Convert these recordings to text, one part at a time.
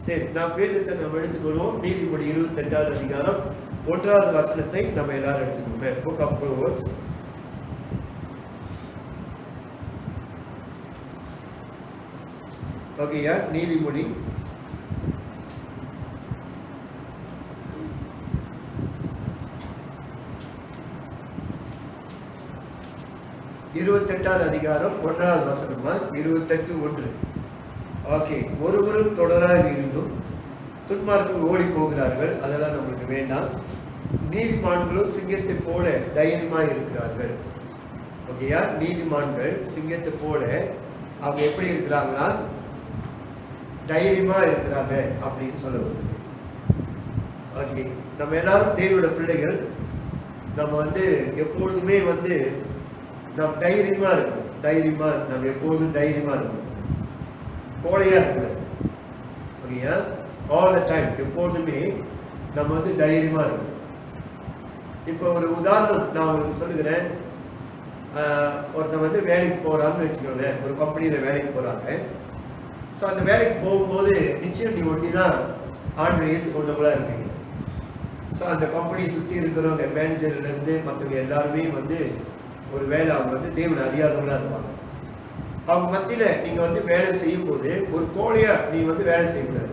சரி, நாம் வேதத்தை நம்ம எடுத்துக்கொள்வோம். நீதிமொழி 28வது அதிகாரம் 1வது வசனத்தை நம்ம எல்லாரும் எடுத்துக்கோமே. Book of Proverbs. ஓகேயா? நீதிமொழி 28வது அதிகாரம் 1வது வசனமா? 28:1. ஓகே. ஒருவரும் தொடராக இருந்தும் துன்மார்க்கர் ஓடி போகிறார்கள், அதெல்லாம் நம்மளுக்கு வேண்டாம். நீதிமான்களும் சிங்கத்தை போல தைரியமாக இருக்கிறார்கள். ஓகேயா? நீதிமான்கள் சிங்கத்தை போல அவங்க எப்படி இருக்கிறாங்கன்னா தைரியமா இருக்கிறாங்க அப்படின்னு சொல்ல வருது. ஓகே, நம்ம எல்லாரும் தேவனோட பிள்ளைகள். நம்ம எப்பொழுதுமே நம்ம தைரியமா இருக்கணும். தைரியமா நம்ம எப்பொழுதும் தைரியமா இருக்கணும், கோழையா இருக்கக்கூடாது. ஓகேயா? ஆல் த டைம் எப்பொழுதுமே நம்ம தைரியமா இருக்கணும். இப்போ ஒரு உதாரணம் நான் உங்களுக்கு சொல்லுகிறேன். ஒருத்தன் வேலைக்கு போறான்னு வச்சுக்கோங்களேன். ஒரு கம்பெனியில வேலைக்கு போறாங்க. ஸோ அந்த வேலைக்கு போகும்போது நிச்சயம் நீ ஒண்டி தான் ஆர்டர் ஏற்றுக்கொண்டவங்களா இருப்பீங்க. ஸோ அந்த கம்பெனியை சுற்றி இருக்கிறவங்க மேனேஜர்லேருந்து மற்றவங்க எல்லாருமே ஒரு வேலை அவங்க தேவனை அறியாதவங்களா இருப்பாங்க. அவங்க மத்தியில் நீங்கள் வேலை செய்யும் போது ஒரு கோழையா நீ வேலை செய்யக்கூடாது.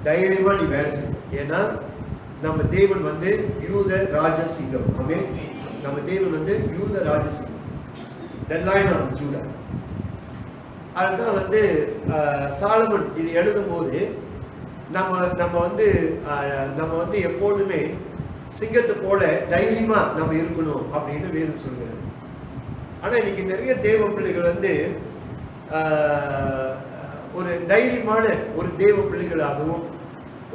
தைரியமா நீ வேலை செய்யணும். ஏன்னா நம்ம தேவன் யூத ராஜசிங்கம். ஆமே. நம்ம தேவன் யூத Rajasingham, the lion of Judah. அதுதான் சாலமன் இது எழுதும் போது நம்ம எப்பொழுதுமே சிங்கத்தை போல தைரியமா நம்ம இருக்கணும் அப்படின்னு வேதம் சொல்கிறது. ஆனா இன்னைக்கு நிறைய தேவ பிள்ளைகள் ஒரு தைரியமான ஒரு தேவ பிள்ளைகளாகவும்,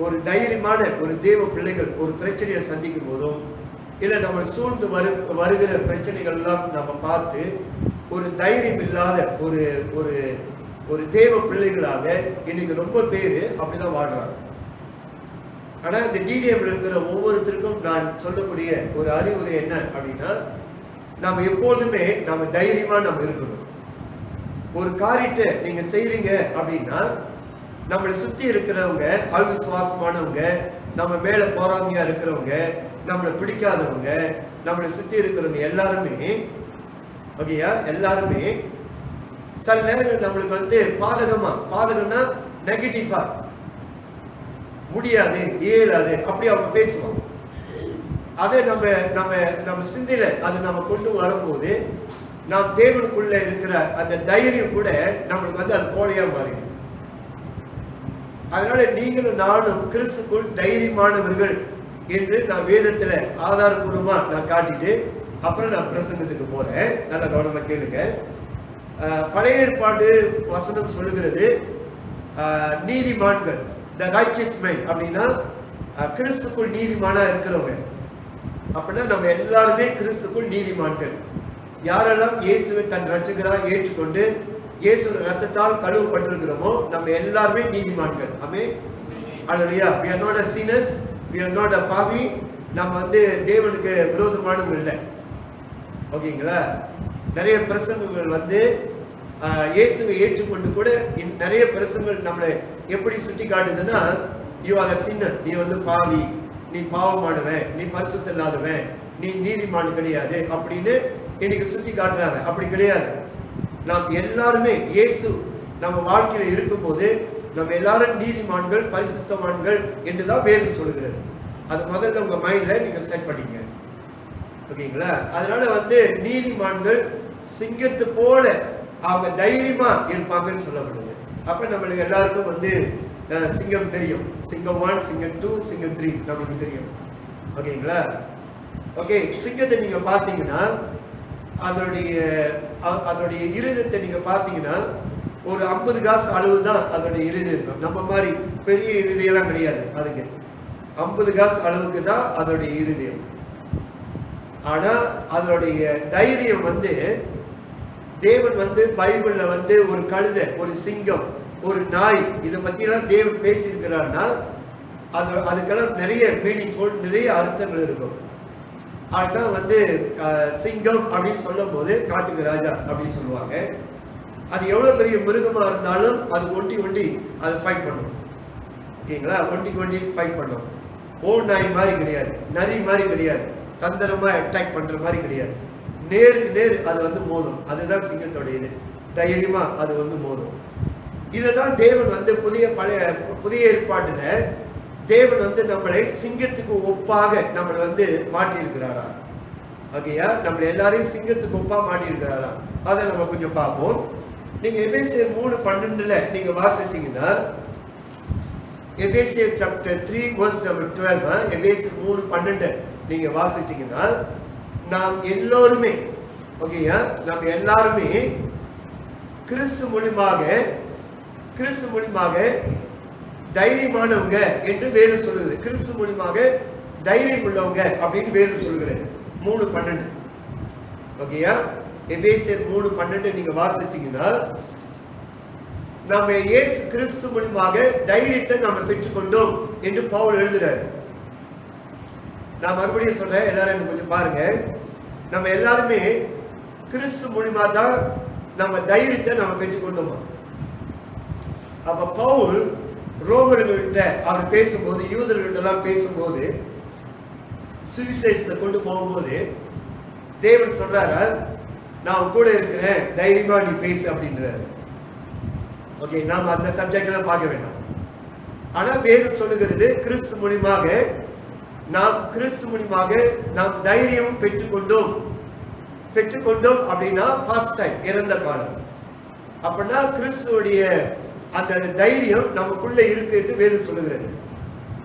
ஒரு தைரியமான ஒரு தேவ பிள்ளைகள் ஒரு பிரச்சனையை சந்திக்கும் போதும், இல்லை நம்ம சூழ்ந்து வருகிற பிரச்சனைகள் எல்லாம் நம்ம பார்த்து ஒரு தைரியம் இல்லாத ஒரு ஒரு ஒரு தேவ பிள்ளைகளாக இன்னைக்கு ரொம்ப பேர் அப்படிதான் வாழ்றாங்க. ஆனா இந்த டிடிஎம்ல இருக்கிற ஒவ்வொருத்தருக்கும் நான் சொல்லக்கூடிய ஒரு அறிவுரை என்ன அப்படின்னா, நம்ம எப்பொழுதுமே நம்ம தைரியமா நம்ம இருக்கணும். ஒரு காரியத்தை நீங்க செய்றீங்க அப்படின்னா நம்மளை சுத்தி இருக்கிறவங்க அவிசுவாசமானவங்க, நம்ம மேல போறாமையா இருக்கிறவங்க, நம்மளை பிடிக்காதவங்க, நம்மளை சுத்தி இருக்கிறவங்க எல்லாருமே ஓகேயா, எல்லாருமே சில நேரங்கள் நம்மளுக்கு பாதகம்னா நெகட்டிவா முடியாது, இயலாது அப்படி அவங்க பேசுவாங்க. அதை நம்ம சிந்தையில அதை நம்ம கொண்டு வரும்போது நாம் தேவனுக்குள்ள இருக்கிற அந்த தைரியம் கூட நம்மளுக்கு அது கோழையா மாறிடும். அதனால நீங்களும் நானும் கிறிஸ்துக்குள் தைரியமானவர்கள் என்று நான் வேதத்துல ஆதாரபூர்வமா நான் காட்டிட்டு அப்புறம் நான் பிரசங்கத்துக்கு போறேன். நல்ல கவனமா கேளுங்க. பழைய ஏற்பாடு வசனம் சொல்லுகிறது நீதிமான்கள், the righteous man அப்படின்னா கிறிஸ்துக்குள் நீதிமானா இருக்கிறவங்க. அப்படின்னா நம்ம எல்லாருமே கிறிஸ்துக்குள் நீதிமான்கள். யாரெல்லாம் இயேசுவை தன் ரட்சகராக ஏற்றுக்கொண்டு இயேசு ரத்தத்தால் கழுவப்பட்டிருக்கிறோமோ நம்ம எல்லாருமே நீதிமான்கள். ஆமென். அல்லேலூயா. we are not a sinners, we are not a பாவி. நம்ம தேவனுக்கு விரோதமானவங்க இல்லை. ஓகேங்களா? நிறைய பிரசங்கங்கள் இயேசுவை ஏற்றுக்கொண்டு கூட நிறைய பிரசங்கங்கள் நம்மளை எப்படி சுட்டி காட்டுதுன்னா, யூ ஆர் a sinner, நீ பாவி, நீ பாவமானவன், நீ பரிசுத்தம் இல்லாதவன், நீ நீதிமான் கிடையாது அப்படின்னு இன்னைக்கு சுட்டி காட்டுறாங்க. அப்படி கிடையாது. நாம் எல்லாருமே இயேசு நம்ம வாழ்க்கையில இருக்கும் போது நம்ம எல்லாரும் நீதிமான்கள், பரிசுத்தவான்கள் என்றுதான் வேதம் சொல்லுகிறது. அது முதல்ல உங்க மைண்ட்ல நீங்க செட் பண்ணிங்க. ஓகேங்களா? அதனால நீதிமான்கள் சிங்கத்தை போல அவங்க தைரியமா இருப்பாங்கன்னு சொல்லப்படுது. அப்ப நம்மளுக்கு எல்லாருக்கும் சிங்கம் தெரியும். சிங்கம் 1, சிங்கம் 2, சிங்கம் 3 நம்மளுக்கு தெரியும். ஓகேங்களா? ஓகே. சிங்கத்தை நீங்க பாத்தீங்கன்னா அதோடைய இருதயத்தை நீங்க பாத்தீங்கன்னா ஒரு 50 காசு அளவு தான் அதோடைய இருதயம் இருக்கும். நம்ம மாதிரி பெரிய இருதயம்லாம் கிடையாது. அதுக்கு 50 காசு அளவுக்கு தான் அதோடைய இருதயம். ஆனா அதோடைய தைரியம் தேவன் பைபிள்ல ஒரு கழுதை, ஒரு சிங்கம், ஒரு நாய் இதை பத்தி எல்லாம் தேவன் பேசியிருக்கிறார்னா அதுக்கெல்லாம் நிறைய மீனிங்ஃபுல், நிறைய அர்த்தங்கள் இருக்கும். அதுதான் சிங்கம் அப்படின்னு சொல்லும் போது காட்டுக்கு ராஜா அப்படின்னு சொல்லுவாங்க. அது எவ்வளவு பெரிய மிருகமா இருந்தாலும் அது ஒண்டி அது ஃபைட் பண்ணும். ஓகேங்களா? ஒண்டி ஃபைட் பண்ணோம். நாய் மாதிரி கிடையாது, நரி மாதிரி கிடையாது, தந்திரமா அட்டாக் பண்ற மாதிரி கிடையாது. நேருக்கு நேர் அது வந்து மோதும். அதுதான் சிங்கத்தோட இது. தைரியமா அது வந்து மோதும். இதுதான் தேவன் வந்து புதிய ஏற்பாட்டுல தேவன் வந்து நம்மளை சிங்கத்துக்கு ஒப்பாக நம்மளை வந்து மாற்றி இருக்கிறாரா? ஓகேயா? நம்மளை எல்லாரையும் சிங்கத்துக்கு ஒப்பா மாட்டி இருக்கிறாரா? அதை நம்ம கொஞ்சம் பார்ப்போம். நீங்க எபேசியர் 3:12 நீங்க வாசிச்சீங்கன்னா, எபேசியர் chapter 3 verse number 12, எபேசியர் 3:12 நீங்க வாசிச்சீங்கன்னா, நாம் எல்லோருமே ஓகேயா, நம்ம எல்லாருமே கிறிஸ்து மூலமாக தைரியமானவங்க என்று வேதம் சொல்லுது. கிறிஸ்து மூலமாக தைரியம் உள்ளவங்க அப்படின்னு வேதம் சொல்லுகிறது. 3:12 ஓகேயா? எபேசியர் 3:12 நீங்க வாசிச்சீங்கன்னா, நம்ம இயேசு கிறிஸ்து மூலமாக தைரியத்தை நாம் பெற்றுக்கொண்டோம் என்று பவுல் எழுதுறாரு. நான் மறுபடியும் சொல்றேன், எல்லாரும் எனக்கு கொஞ்சம் பாருங்க. நம்ம எல்லாருமே கிறிஸ்து மூலமா தான் நம்ம தைரியத்தை நம்ம பெற்றுக்கொண்டோமா? அப்ப பவுல் ரோமர்கள்ட்ட அவர் பேசும்போது, யூதர்கள்ட்ட எல்லாம் பேசும்போது, சுவிசேஷத்தை கொண்டு போகும்போது தேவன் சொல்றாரு, நான் கூட இருக்கிறேன், தைரியமா நீ பேசு அப்படின்றாரு. ஓகே, நாம அந்த சப்ஜெக்ட் எல்லாம் பார்க்க வேண்டாம். ஆனா வேதம் சொல்லுகிறது, கிறிஸ்து மூலமாக நாம் தைரியம் பெற்றுக்கொண்டோம் அப்படின்னா பாஸ்ட் டைம், இறந்த காலம். அப்படின்னா கிறிஸ்துவோடைய அந்த தைரியம் நமக்குள்ள இருக்கு என்று வேதம் சொல்லுகிறது.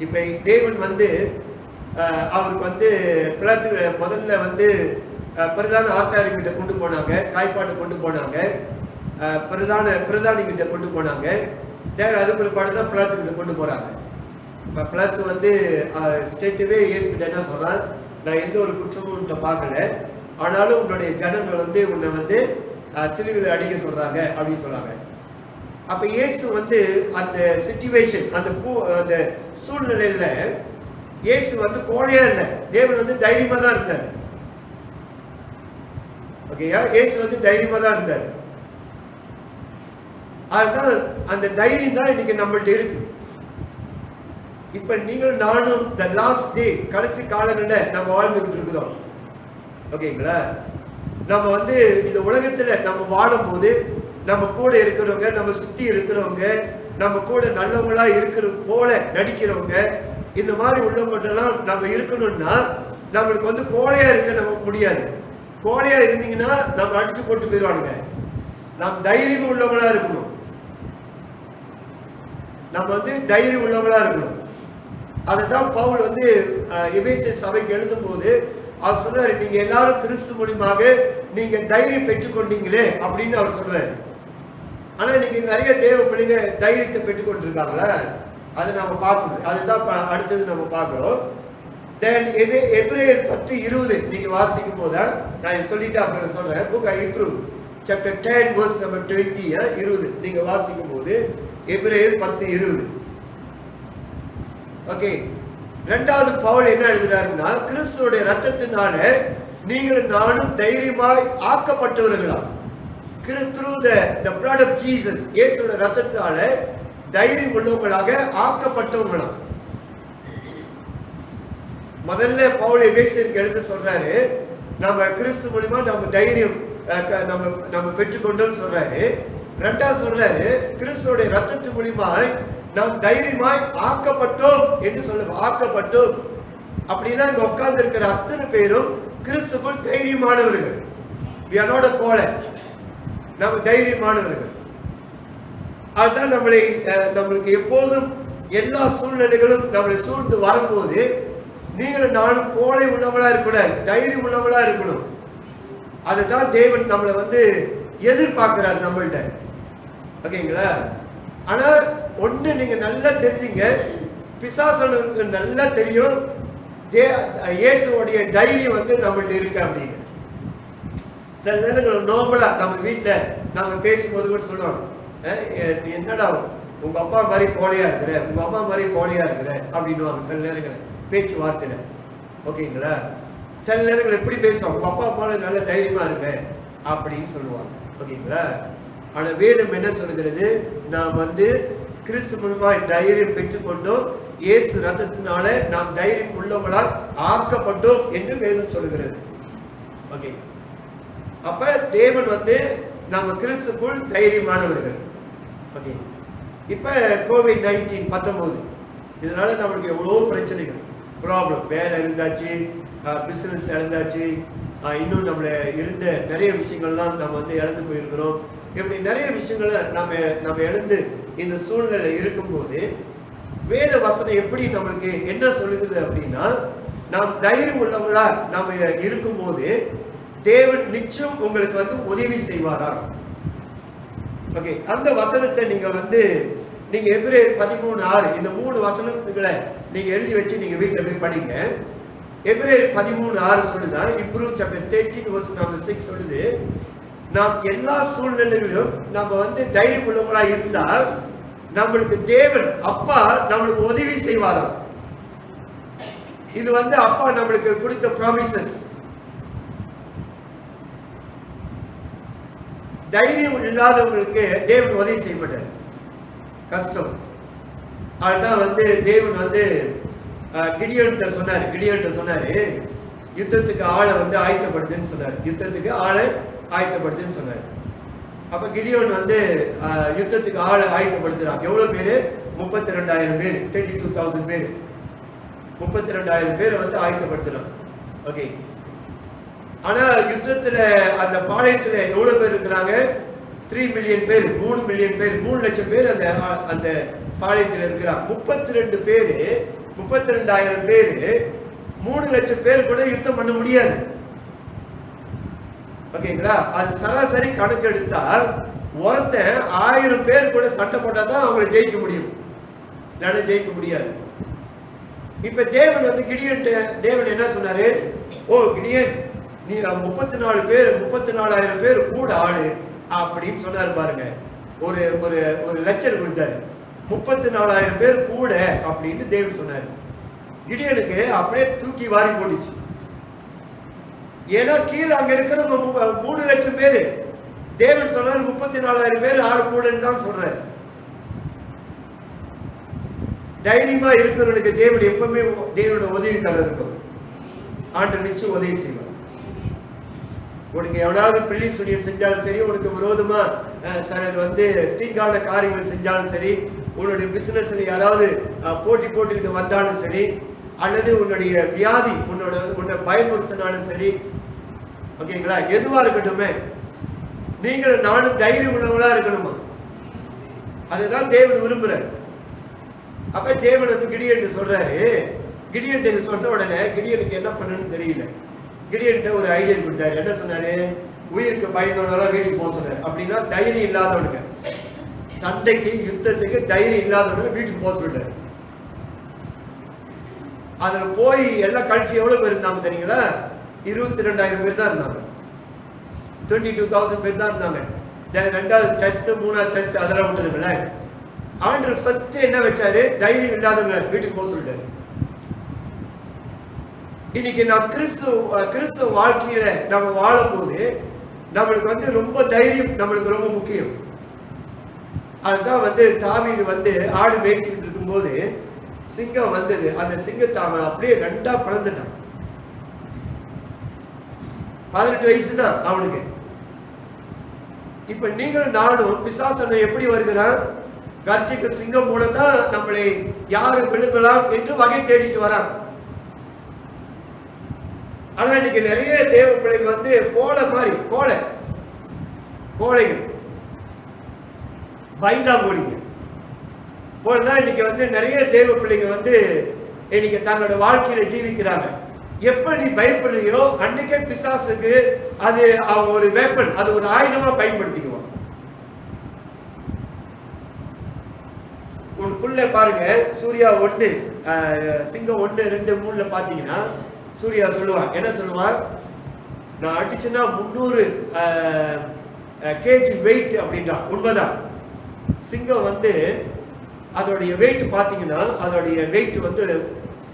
இப்ப தேவன் வந்து அவருக்கு வந்து முதல்ல வந்து பிரதான ஆசாரிகிட்ட கொண்டு போனாங்க, காய்ப்பாட்டு கொண்டு போனாங்க, பிரதானி கிட்ட கொண்டு போனாங்க. அது பிற்பாடு தான் பிளாத்துக்கிட்ட கொண்டு போறாங்க. இப்போ பிளாத்து வந்து ஸ்டேட்டுவே இயேசுகிட்ட என்ன சொல்றான், நான் எந்த ஒரு குற்றமும் உன்னை பார்க்கல, ஆனாலும் உன்னுடைய ஜனங்கள் வந்து உன்னை வந்து சிலுவையில் அடிக்க சொல்றாங்க அப்படின்னு சொல்றாங்க. அப்ப இயேசு வந்து அந்த சிச்சுவேஷன், அந்த சூழ்நிலையில இயேசு வந்து கோழையா இல்லை, தேவன் வந்து தைரியமா தான் இருந்தார். ஓகேயா? இயேசு வந்து தைரியமா தான் இருந்தார். அதுதான் அந்த தைரியம் தான் இன்னைக்கு நம்மள்ட்ட இருக்கு. இப்ப நீங்களும் நானும் த லாஸ்ட் டே, கடைசி காலங்களில் நம்ம வாழ்ந்துகிட்டு இருக்கிறோம். ஓகேங்களா? நம்ம வந்து இந்த உலகத்துல நம்ம வாழும் போது நம்ம கூட இருக்கிறவங்க, நம்ம சுத்தி இருக்கிறவங்க, நம்ம கூட நல்லவங்களா இருக்கிற போல நடிக்கிறவங்க, இந்த மாதிரி உள்ளவங்கெல்லாம் நம்ம இருக்கணும்னா நம்மளுக்கு வந்து கோழையா இருக்க நம்ம முடியாது. கோழையா இருந்தீங்கன்னா நம்ம அடிச்சு போட்டு போயிடுவானுங்க. நாம் தைரியம் உள்ளவங்களா இருக்கணும். நம்ம வந்து தைரியம் உள்ளவங்களா இருக்கணும். அதுதான் பவுல் வந்து எபேசியர் சபைக்கு எழுதும் போது அவர் சொல்றாரு, நீங்க எல்லாரும் கிறிஸ்து மூலமாக நீங்க தைரியம் பெற்றுக்கொண்டீங்களே அப்படின்னு அவர் சொல்றாரு. ஆனா இன்னைக்கு நிறைய தேவ பிள்ளைங்க தைரியத்தை பெற்றுக்கொண்டிருக்காங்களா? அதை நம்ம பார்க்கணும். அதுதான் அடுத்தது நம்ம பார்க்கிறோம். எபிரேயர் 10:20 நீங்க வாசிக்கும் போது, நான் சொல்லிட்டு அப்புறம் சொல்றேன். Book Hebrew chapter 10 verse number 20 நீங்க வாசிக்கும் போது எபிரேயர் 10:20. ஓகே, இரண்டாவது பவுல் என்ன எழுதுறாருன்னா, கிறிஸ்துவோட ரத்தத்தினால நீங்கள் நானும் தைரியமாய் ஆக்கப்பட்டவர்களா? through the blood of Jesus, இயேசுவோட ரத்தத்தால தைரியம் உள்ளவங்களாக ஆக்கப்பட்டவங்களா? முதல்ல பவுல் எபேசியருக்கு எழுத சொல்றாரு, நம்ம கிறிஸ்து மூலமா நம்ம தைரியம் நம்ம பெற்றுக்கொண்டோம்னு சொல்றாரு. ரெண்டாவது சொல்றாரு, கிறிஸ்துவோட ரத்தத்து மூலமாய் நாம் தைரியமாய் ஆக்கப்பட்டோம் என்று சொல்லுவோம். ஆக்கப்பட்டோம் அப்படின்னா இங்க உட்கார்ந்து இருக்கிற அத்தனை பேரும் கிறிஸ்துக்குள் தைரியமானவர்கள். we are not a கோலை, நம்ம தைரியமானவர்கள். அதுதான் நம்மளுக்கு எப்போதும் எல்லா சூழ்நிலைகளும் நம்மளை சூழ்ந்து வரும்போது நீங்களும் நானும் கோலை உள்ளவங்களா இருக்கக்கூடாது, தைரியம் உள்ளவங்களா இருக்கணும். அதுதான் தேவன் நம்மளை வந்து எதிர்பார்க்கிறார் நம்மள்ட்ட. ஓகேங்களா? ஆனா ஒண்ணு நீங்க நல்லா தெரிஞ்சுங்க, பிசாசனுக்கு நல்லா தெரியும் இயேசுவோடைய தைரியம் வந்து நம்மள்ட்ட இருக்கு அப்படின்னு. சில நேரங்கள் நோம்பலா நம்ம வீட்டுல நம்ம பேசும்போது கூட சொல்லுவோம், நீ என்னடா உங்க அப்பா மாதிரி கோழையா இருக்கிற, உங்க அம்மா மாதிரி கோழையா இருக்கிற அப்படின்னுவாங்க சில நேரங்கள் பேச்சுவார்த்தையில. ஓகேங்களா? சில நேரங்கள் எப்படி பேசுவாங்க, உங்க அப்பா அம்மால நல்ல தைரியமா இருக்க அப்படின்னு சொல்லுவாங்க. ஓகேங்களா? ஆனா வேதம் என்ன சொல்லுகிறது, நாம் வந்து கிறிஸ்து மூலமாய் தைரியம் பெற்றுக்கொண்டோம். இயேசு ரத்தத்தினால நாம் தைரியம் உள்ளவங்களால் ஆக்கப்பட்டோம் என்று வேதம் சொல்லுகிறது. ஓகே, அப்ப தேவன் நம்ம கிறிஸ்துக்குள் தைரியமானவர்கள். ஓகே, இப்ப COVID-19 19 இதனால நம்மளுக்கு எவ்வளோ பிரச்சனைகள், ப்ராப்ளம், வேலை இருந்தாச்சு, பிசினஸ் இழந்தாச்சு, இன்னும் நம்மள இருந்த நிறைய விஷயங்கள்லாம் நம்ம இழந்து போயிருக்கிறோம். இப்படி நிறைய விஷயங்களை நம்ம இழந்து இந்த சூழ்நிலை இருக்கும்போது வேத வசனம் எப்படி நம்மளுக்கு என்ன சொல்லுது அப்படின்னா, நாம் தைரியம் உள்ளவங்களா நாம இருக்கும்போது தேவன் நிச்சயம் உங்களுக்கு உதவி செய்வாரா. ஓகே, அந்த வசனத்தை நீங்க எபிரேயர் 13:6 இந்த 3 வசனங்களை நீங்க எழுதி வச்சு நீங்க வீட்டுல போய் படிங்க. எபிரேயர் 13:6 சொல்லுதான், இப்ரூவ் சாப்டர் 13:6 சொல்லுது, நாம் எல்லா சூழ்நிலைகளிலும் நம்ம தைரியம் உள்ளவங்களா இருந்தால் நம்மளுக்கு தேவன் அப்பா நம்மளுக்கு உதவி செய்வாராம். இது அப்பா நம்மளுக்கு கொடுத்த ப்ராமிசஸ். தைரியம் இல்லாதவங்களுக்கு தேவன் உதவி செய்ய மாட்டார், கஷ்டம். அதுதான் தேவன் கிடியோன்ட்ட சொன்னாரு யுத்தத்துக்கு ஆளை ஆயத்தப்படுத்துன்னு சொன்னார். யுத்தத்துக்கு ஆளை ஆயத்தப்படுத்துன்னு சொன்னார். அப்ப கிடியோன் யுத்தத்துக்கு ஆளை ஆயத்தப்படுத்துறான். எவ்வளவு பேரு? 32,000 பேர், 32,000 பேர், 32,000 பேர் ஆயத்தப்படுத்துறான். ஓகே, ஆனா யுத்தத்துல அந்த பாளையத்துல எவ்வளவு பேர் இருக்கிறாங்க? 3 மில்லியன் பேர், 3 மில்லியன் பேர், 3 லட்சம் பேர் அந்த பாளையத்துல இருக்கிறாங்க. 32 பேரு, 32,000 பேரு, 3 லட்சம் பேர் கூட யுத்தம் பண்ண முடியாது. ஓகேங்களா? அது சராசரி கணக்கு எடுத்தால் ஒருத்தன் 1000 பேர் கூட சண்டை போட்டாதான் அவங்களை ஜெயிக்க முடியும், இல்லைன்னா ஜெயிக்க முடியாது. இப்ப தேவன் கிடியன்ட்ட தேவன் என்ன சொன்னாரு? ஓ கிடியன், நீ 34 பேர், 34,000 பேர் கூட ஆளு அப்படின்னு சொன்னாரு பாருங்க. ஒரு ஒரு ஒரு லெக்சர் கொடுத்தாரு, 34,000 பேர் கூட அப்படின்னு தேவன் சொன்னாரு. கிடியனுக்கு அப்படியே தூக்கி வாரி போட்டுச்சு. ஏன்னா கீழே அங்க இருக்கிற 3 லட்சம் பேரு, தேவன் சொல்றாரு 34,000 பேர் ஆளு கூடன்னு தான் சொல்றாரு. தைரியமா இருக்கிறவனுக்கு தேவன் எப்பவுமே தேவனோட உதவி தர இருக்கும். ஆண்டு நிச்சயம் உதவி செய்வார். உனக்கு எவனாவது பிள்ளை சுனியம் செஞ்சாலும் சரி, உனக்கு விரோதமா தீங்கான காரியங்கள் செஞ்சாலும் சரி, உன்னுடைய பிசினஸ்ல யாராவது போட்டி போட்டுக்கிட்டு வந்தாலும் சரி, அல்லது உன்னுடைய வியாதி உன்னை பயமுறுத்தினாலும் சரி, ஓகேங்களா, எதுவா இருக்கட்டுமே, நீங்கள் நானும் தைரியம் உள்ளவங்களா இருக்கணுமா, அதுதான் தேவன் விரும்புறார். அப்ப தேவன் கிடியன் சொல்றாரு. கிடியன் சொன்ன உடனே கிடியனுக்கு என்ன பண்ணணும்னு தெரியல. கிடியன்ட்ட ஒரு ஐடியா கொடுத்தாரு. என்ன சொன்னாரு? உயிருக்கு பயந்தவனால வீட்டுக்கு போக சொன்னாரு. அப்படின்னா தைரியம் இல்லாதவனுங்க, சண்டைக்கு யுத்தத்துக்கு தைரியம் இல்லாதவனுங்க வீட்டுக்கு போக சொல்றாரு. அதுல போய் எல்லாம் கழிச்சு எவ்வளவு பேர் இருந்தாங்க தெரியுங்களா? 22,000 பேர் தான் இருந்தாங்க. 22,000 பேர் தான் இருந்தாங்க. ரெண்டாவது டெஸ்ட், மூணாவது டெஸ்ட் அதெல்லாம் விட்டுருங்கள. ஆண்டவர் ஃபர்ஸ்ட் என்ன வச்சாரு? தைரியம் இல்லாதவங்க வீட்டுக்கு போக சொல்லிட்டாரு. இன்னைக்கு நாம் கிறிஸ்துவ வாழ்க்கையில நம்ம வாழும் போது நம்மளுக்கு ரொம்ப தைரியம் நம்மளுக்கு ரொம்ப முக்கியம். அதுதான் தாவீது ஆடு மேய்ச்சிட்டு இருக்கும் போது சிங்கம் வந்தது. அந்த சிங்கத்தை அவன் அப்படியே 2ஆ பிளந்துட்டான். 18 வயசு தான் அவனுக்கு. இப்ப நீங்களும் நானும் பிசாசனை எப்படி வருகிறான்? கர்ஜிக்க சிங்கம் மூலம் தான் நம்மளை யாரு விழுங்கலாம் என்று வகை தேடிட்டு வரான். ஆனா இன்னைக்கு நிறைய தேவ பிள்ளைகள் கோலை மாதிரி கோழைகள் பயந்தாங்கோலிங்க போலதான் இன்னைக்கு நிறைய தேவ பிள்ளைங்க இன்னைக்கு தங்களோட வாழ்க்கையில ஜீவிக்கிறாங்க. எப்ப நீ பயப்படுறியோ அன்னைக்கே பிசாசுக்கு அது அவங்க ஒரு வெப்பன், அது ஒரு ஆயுதமா பயன்படுத்திக்குவான். உனக்குள்ள பாருங்க, சூர்யா 1 சிங்கம் 1, 2, 3ல பாத்தீங்கன்னா சூர்யா சொல்லுவான். என்ன சொல்லுவான்? நான் அடிச்சுன்னா 300 கேஜி வெயிட் அப்படின்றான். உண்மைதான். சிங்கம் அதோடைய வெயிட் பாத்தீங்கன்னா அதோடைய வெயிட்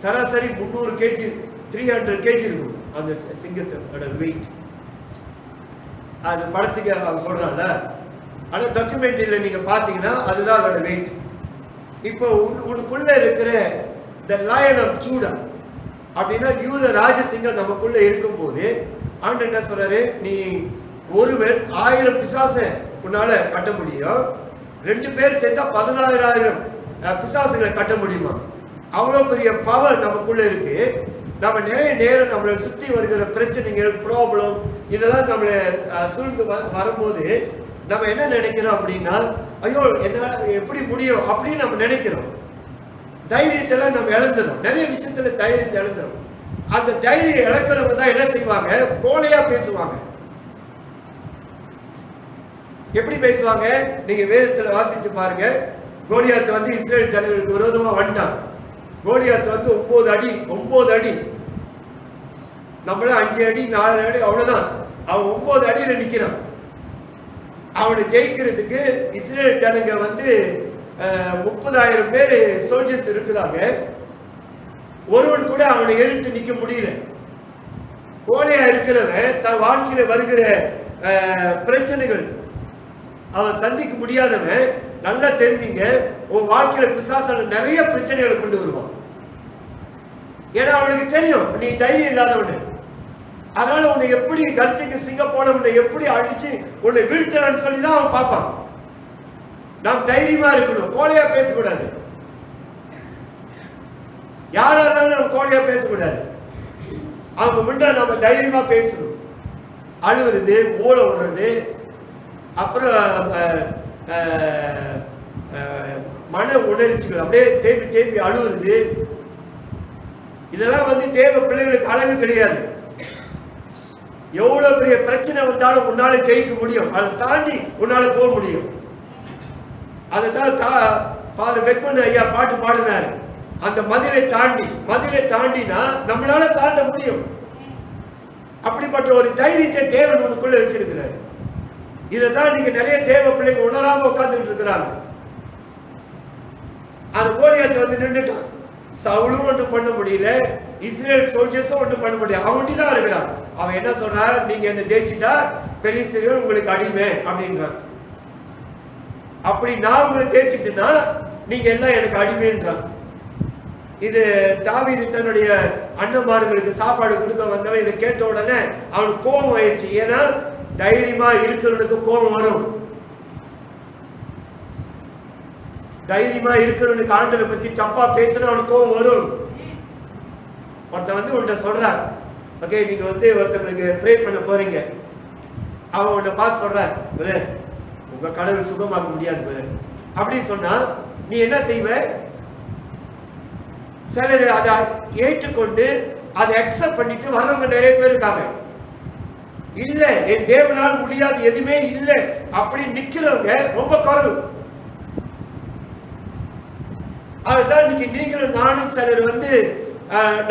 சராசரி 300 கேஜி 300 கேஜி இருக்கும் அந்த சிங்கத்தோட வெயிட். அது படத்துக்கு அவன் சொல்றான்ல, ஆனா டாக்குமெண்ட்ரியில நீங்க பாத்தீங்கன்னா அதுதான் அதோட வெயிட். இப்போ உனக்குள்ள இருக்கிற the lion of Judah அப்படின்னா யூத ராஜசிங்கம் நமக்குள்ள இருக்கும்போது ஆண்டவர் என்ன சொல்றாரு, நீ ஒருவன் 1000 பிசாசை உன்னால கட்ட முடியும், 2 பேர் சேர்த்தா 14000 பிசாசுகளை கட்ட முடியுமா? அவ்வளோ பெரிய பவர் நமக்குள்ள இருக்கு. நம்ம நிறைய நேரம் நம்மளை சுற்றி வருகிற பிரச்சனைகள், ப்ராப்ளம் இதெல்லாம் நம்மளை சூழ்ந்து வரும்போது நம்ம என்ன நினைக்கிறோம் அப்படின்னா, ஐயோ என்ன எப்படி முடியும் அப்படின்னு நம்ம நினைக்கிறோம். தைரியத்தெல்லாம் நம்ம இழந்துடும். நிறைய விஷயத்துல தைரியத்தை இழந்துடும். அந்த தைரியம் இழக்கிறவங்க தான் என்ன செய்வாங்க, கோலையா பேசுவாங்க. எப்படி பேசுவாங்க? நீங்க வேதத்துல வாசிச்சு பாருங்க. கோலியாத் வந்து இஸ்ரேல் ஜனங்களுக்கு விரோதமா வந்துட்டான். கோலியாத் வந்து 9 அடி, நம்மள 5 அடி 4 அடி அவ்வளவுதான். அவன் 9 அடியில நிக்கிறான். அவனை ஜெயிக்கிறதுக்கு இஸ்ரேல் ஜனங்க வந்து 30,000 பேர் சோல்ஜர்ஸ் இருக்கிறாங்க. ஒருவன் கூட அவனை எதிர்த்து நிக்க முடியல. கோலையா இருக்கிறவன் தன் வாழ்க்கையில வருகிற பிரச்சனைகள் அவன் சந்திக்க முடியாதவன், நல்லா தெரிஞ்சுங்க, உன் வாழ்க்கையில பிசாசான நிறைய பிரச்சனைகளை கொண்டு வருவான். ஏன்னா அவனுக்கு தெரியும் நீ தைரியம் இல்லாதவனு. அதனால உன்னை எப்படி கர்ச்சிக்கு சிங்க போனவனை எப்படி அடிச்சு உன்னை வீழ்த்தலான்னு சொல்லிதான் அவன் பார்ப்பான். நாம் தைரியமா இருக்கணும், கோலையா பேசக்கூடாது. யாரா இருந்தாலும் நம்ம கோலையா பேசக்கூடாது. அவங்க முன்ன நம்ம தைரியமா பேசணும். அழுவுறது, ஓட விடுறது, அப்புறம் மன உணர்ச்சிகள் அப்படியே தேம்பி அழுவுறது, இதெல்லாம் வந்து தேவ பிள்ளைகளுக்கு அழகு கிடையாது. எவ்வளவு பெரிய பிரச்சனை வந்தாலும் உன்னால ஜெயிக்க முடியும், அதை தாண்டி உன்னால போக முடியும். அதைத்தான் ஃபாதர் பெக்மன் ஐயா பாட்டு பாடினாரு. அந்த மதிலை தாண்டினா நம்மளால தாண்ட முடியும். அப்படிப்பட்ட ஒரு தைரியத்தை தேவன் உனக்குள்ள வச்சிருக்கிறார். இதைத்தான் நீங்க நிறைய தேவ பிள்ளைங்க உணராம உட்கார்ந்துட்டு இருக்கிறாங்க. அந்த கோலியாத் வந்து நின்றுட்டான். சவுலும் ஒன்றும் பண்ண முடியல, இஸ்ரேல் சோல்ஜர்ஸும் ஒன்றும் பண்ண முடியல. அவன் ஒண்டிதான் இருக்கிறான். அவன் என்ன சொல்றான், நீங்க என்ன ஜெயிச்சுட்டா பெலிஸ்தீரியர் உங்களுக்கு அடிமை அப்படின்றான். அப்படி நான் உங்களை ஜெயிச்சுட்டுன்னா நீங்க எல்லாம் எனக்கு அடிமைன்றான். இது தாவீது தன்னுடைய அண்ணன்மார்களுக்கு சாப்பாடு கொடுக்க வந்தவன் இதை கேட்ட உடனே அவனுக்கு கோபம் ஆயிடுச்சு. ஏன்னா தைரியமா இருக்கிறவனுக்கு கோபம் வரும். தைரியமா இருக்கிறவனுக்கு ஆண்டவரை பத்தி தப்பா பேசுனா அவனுக்கு கோபம் வரும். ஒருத்தன் வந்து உன்கிட்ட சொல்றான், ஓகே நீங்க வந்து ஒருத்தவங்களுக்கு ப்ரே பண்ண போறீங்க. அவன் உன்னை பார்த்து சொல்றான், உங்க கடவுள் சுகமாக்க முடியாது அப்படின்னு சொன்னா நீ என்ன செய்வ? சிலர் அதை ஏற்றுக்கொண்டு அதை அக்செப்ட் பண்ணிட்டு வர்றவங்க நிறைய பேர் இருக்காங்க. இல்ல என் தேவனால் முடியாது எதுவுமே இல்லை அப்படி நிக்கிறவங்க ரொம்ப குறைவு. அதுதான் இன்னைக்கு நீங்களும் நானும் சிலர் வந்து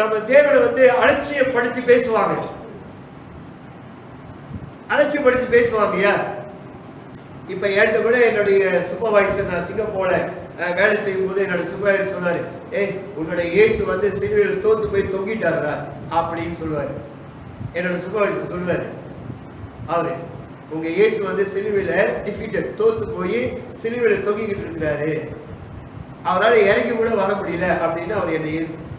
நம்ம தேவனை வந்து அலட்சியப்படுத்தி பேசுவாங்க. இப்ப என்கிட்ட கூட என்னுடைய சூப்பர்வைசர், நான் சிங்கப்பூர்ல வேலை செய்யும் போது என்னோட சூப்பர்வைசர் சொல்லுவாரு, உன்னோட இயேசு வந்து சிலுவையில் தோத்து போய் தொங்கிட்டாரா அப்படின்னு சொல்லுவாரு. என்னோட சூப்பர்வைசர் சொல்லுவாரு, அவரு உங்க இயேசு வந்து சிலுவையில டிஃபீட்டட், தோத்து போய் சிலுவையில தொங்கிக்கிட்டு இருக்கிறாரு, அவரால் இறங்கி கூட வர முடியல அப்படின்னு அவர்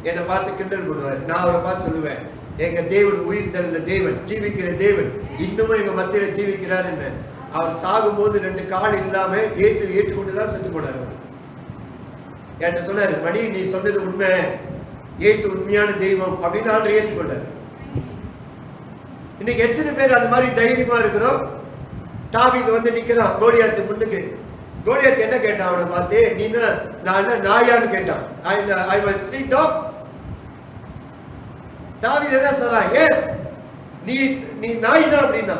என்னை பார்த்து கிண்டல் பண்ணுவார். நான் அவரை பார்த்து சொல்லுவேன், எங்க தேவன் உயிர் தந்த தேவன், ஜீவிக்கிற தேவன், இன்னமும் எங்க மத்தியில ஜீவிக்கிறார். என்ன அவர் சாகும் போது 2 கால் இல்லாம இயேசு ஏற்றுக்கொண்டுதான் செத்து போனார். என்கிட்ட சொன்னாரு, மணி நீ சொன்னது உண்மை, இயேசு உண்மையான தெய்வம் அப்படின்னு ஆண்டு ஏற்றுக்கொண்டார். இன்னைக்கு எத்தனை பேர் அந்த மாதிரி தைரியமா இருக்கிறோம்? தாவீது வந்து நிக்கிறான் கோலியாத்து முன்னுக்கு. கோலியாத் என்ன கேட்டான் அவனை பார்த்து, நீ நான் என்ன நாயான்னு கேட்டான். I was street dog. தாவீது என்ன சொல்றான், எஸ் நீ நாய் தான் அப்படின்னா.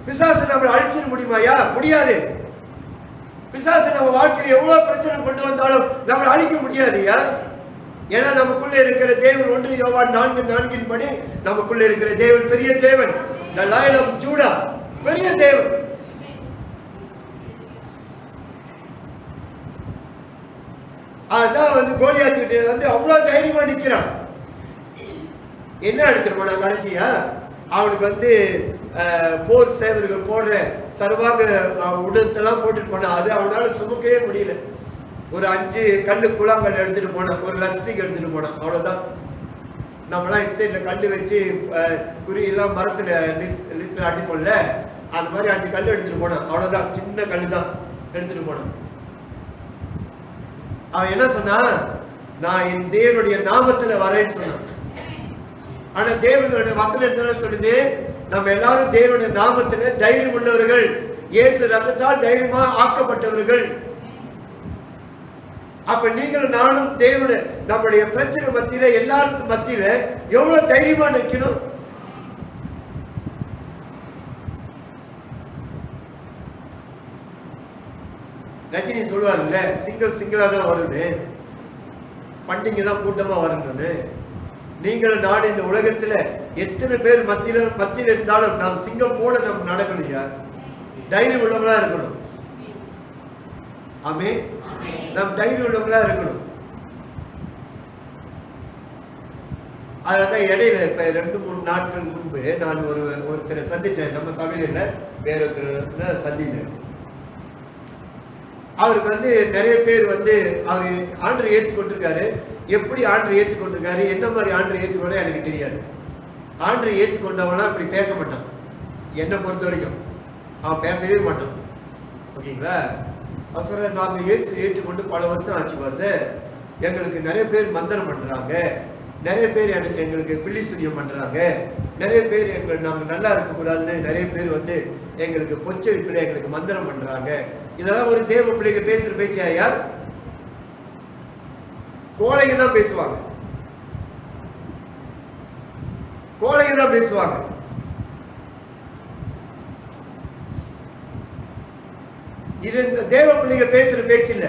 பிசாசு நம்மளை அழிச்சிட முடியுமாயா? முடியாது. பிசாசு நம்ம வாழ்க்கையில் எவ்வளவு பிரச்சனை கொண்டு வந்தாலும் நம்மளை அழிக்க முடியாதுயா. ஏன்னா நமக்குள்ள இருக்கிற தேவன் 1 யோவான் 4:4 படி நமக்குள்ள இருக்கிற தேவன் பெரிய தேவன், the Lion of Judah, பெரிய தேவன். அதான் வந்து கோலியாத் கிட்ட வந்து அவ்வளவு தைரியமா நிக்கிறான். என்ன எடுத்துருமா நான் கடைசியா அவனுக்கு வந்து போர் சேவர்கள் போடுற சர்வாங்க உடத்தெல்லாம் போட்டுட்டு போனான். அது அவனால சுமக்கவே முடியல. ஒரு 5 கல்லு குழாங்கல் எடுத்துட்டு போனான், ஒரு லட்சத்துக்கு எடுத்துட்டு போனான், அவ்வளவுதான். நம்மளாம் எஸ்டேட்ல கல்லு வச்சு குறியெல்லாம் மரத்துல லிஸ்ட்ல அடிப்போம்ல, அந்த மாதிரி 5 கல் எடுத்துட்டு போனான், அவ்வளவுதான். சின்ன கல்லு தான் எடுத்துட்டு போனான். அவன் என்ன சொன்னான்? நான் என் தேவனுடைய நாமத்துல வரேன்னு சொன்னான். ஆனா தேவனுடைய வசனம் சொல்லுது, நம்ம எல்லாரும் தேவனுடைய நாமத்துல தைரியம் உள்ளவர்கள், இயேசு ரத்தத்தால் தைரியமா ஆக்கப்பட்டவர்கள். அப்ப நீங்களும் நானும் தேவனுடைய நம்முடைய பிரச்சனை மத்தியில, எல்லாருக்கும் மத்தியில எவ்வளவு தைரியமா நிற்கணும். ரஜினி சொல்லுவார்ல, சிங்கிளா தான் வரும்னு, பண்டிகை தான் கூட்டமா வரணும்னு. நீங்களும் நாடு இந்த உலகத்துல எத்தனை பேர் மத்தியில இருந்தாலும் நாம் சிங்கம் போல நம்ம நடக்கலையா? தைரியம் உள்ளவங்களா இருக்கணும். ஆமே, நாம் தைரியம் உள்ளவங்களா இருக்கணும். அதனாலதான் இடையில இப்ப 2-3 நாட்கள் முன்பு நான் ஒருத்தரை சந்திச்சேன். நம்ம சபையில வேற ஒருத்தரை சந்திச்சேன். அவருக்கு நிறைய பேர் அவர் ஆண்டரை ஏற்றுக்கொண்டிருக்காரு. எப்படி ஆண்டரை ஏற்றுக்கொண்டிருக்காரு, என்ன மாதிரி ஆண்டரை ஏற்றுக்கொண்டா எனக்கு தெரியாது. ஆண்டரை ஏற்றுக்கொண்டவனா இப்படி பேச மாட்டான். என்னை பொறுத்த வரைக்கும் அவன் பேசவே மாட்டான். ஓகேங்களா? அவசரம் நாங்கள் இயேசு ஏற்றுக்கொண்டு பல வருஷம் ஆச்சு பாஸ். எங்களுக்கு நிறைய பேர் மந்திரம் பண்றாங்க, நிறைய பேர் எங்களுக்கு பில்லி சுனியம் பண்றாங்க, நிறைய பேர் நாங்கள் நல்லா இருக்கக்கூடாதுன்னு நிறைய பேர் எங்களுக்கு பொச்சரிப்பில் எங்களுக்கு மந்திரம் பண்றாங்க. இதெல்லாம் ஒரு தேவ பிள்ளைங்க பேசுற பேச்சா? யார்? கோழைங்க தான் பேசுவாங்க, கோழைங்க தான் பேசுவாங்க. இது இந்த தேவ பிள்ளைங்க பேசுற பேச்சு இல்ல.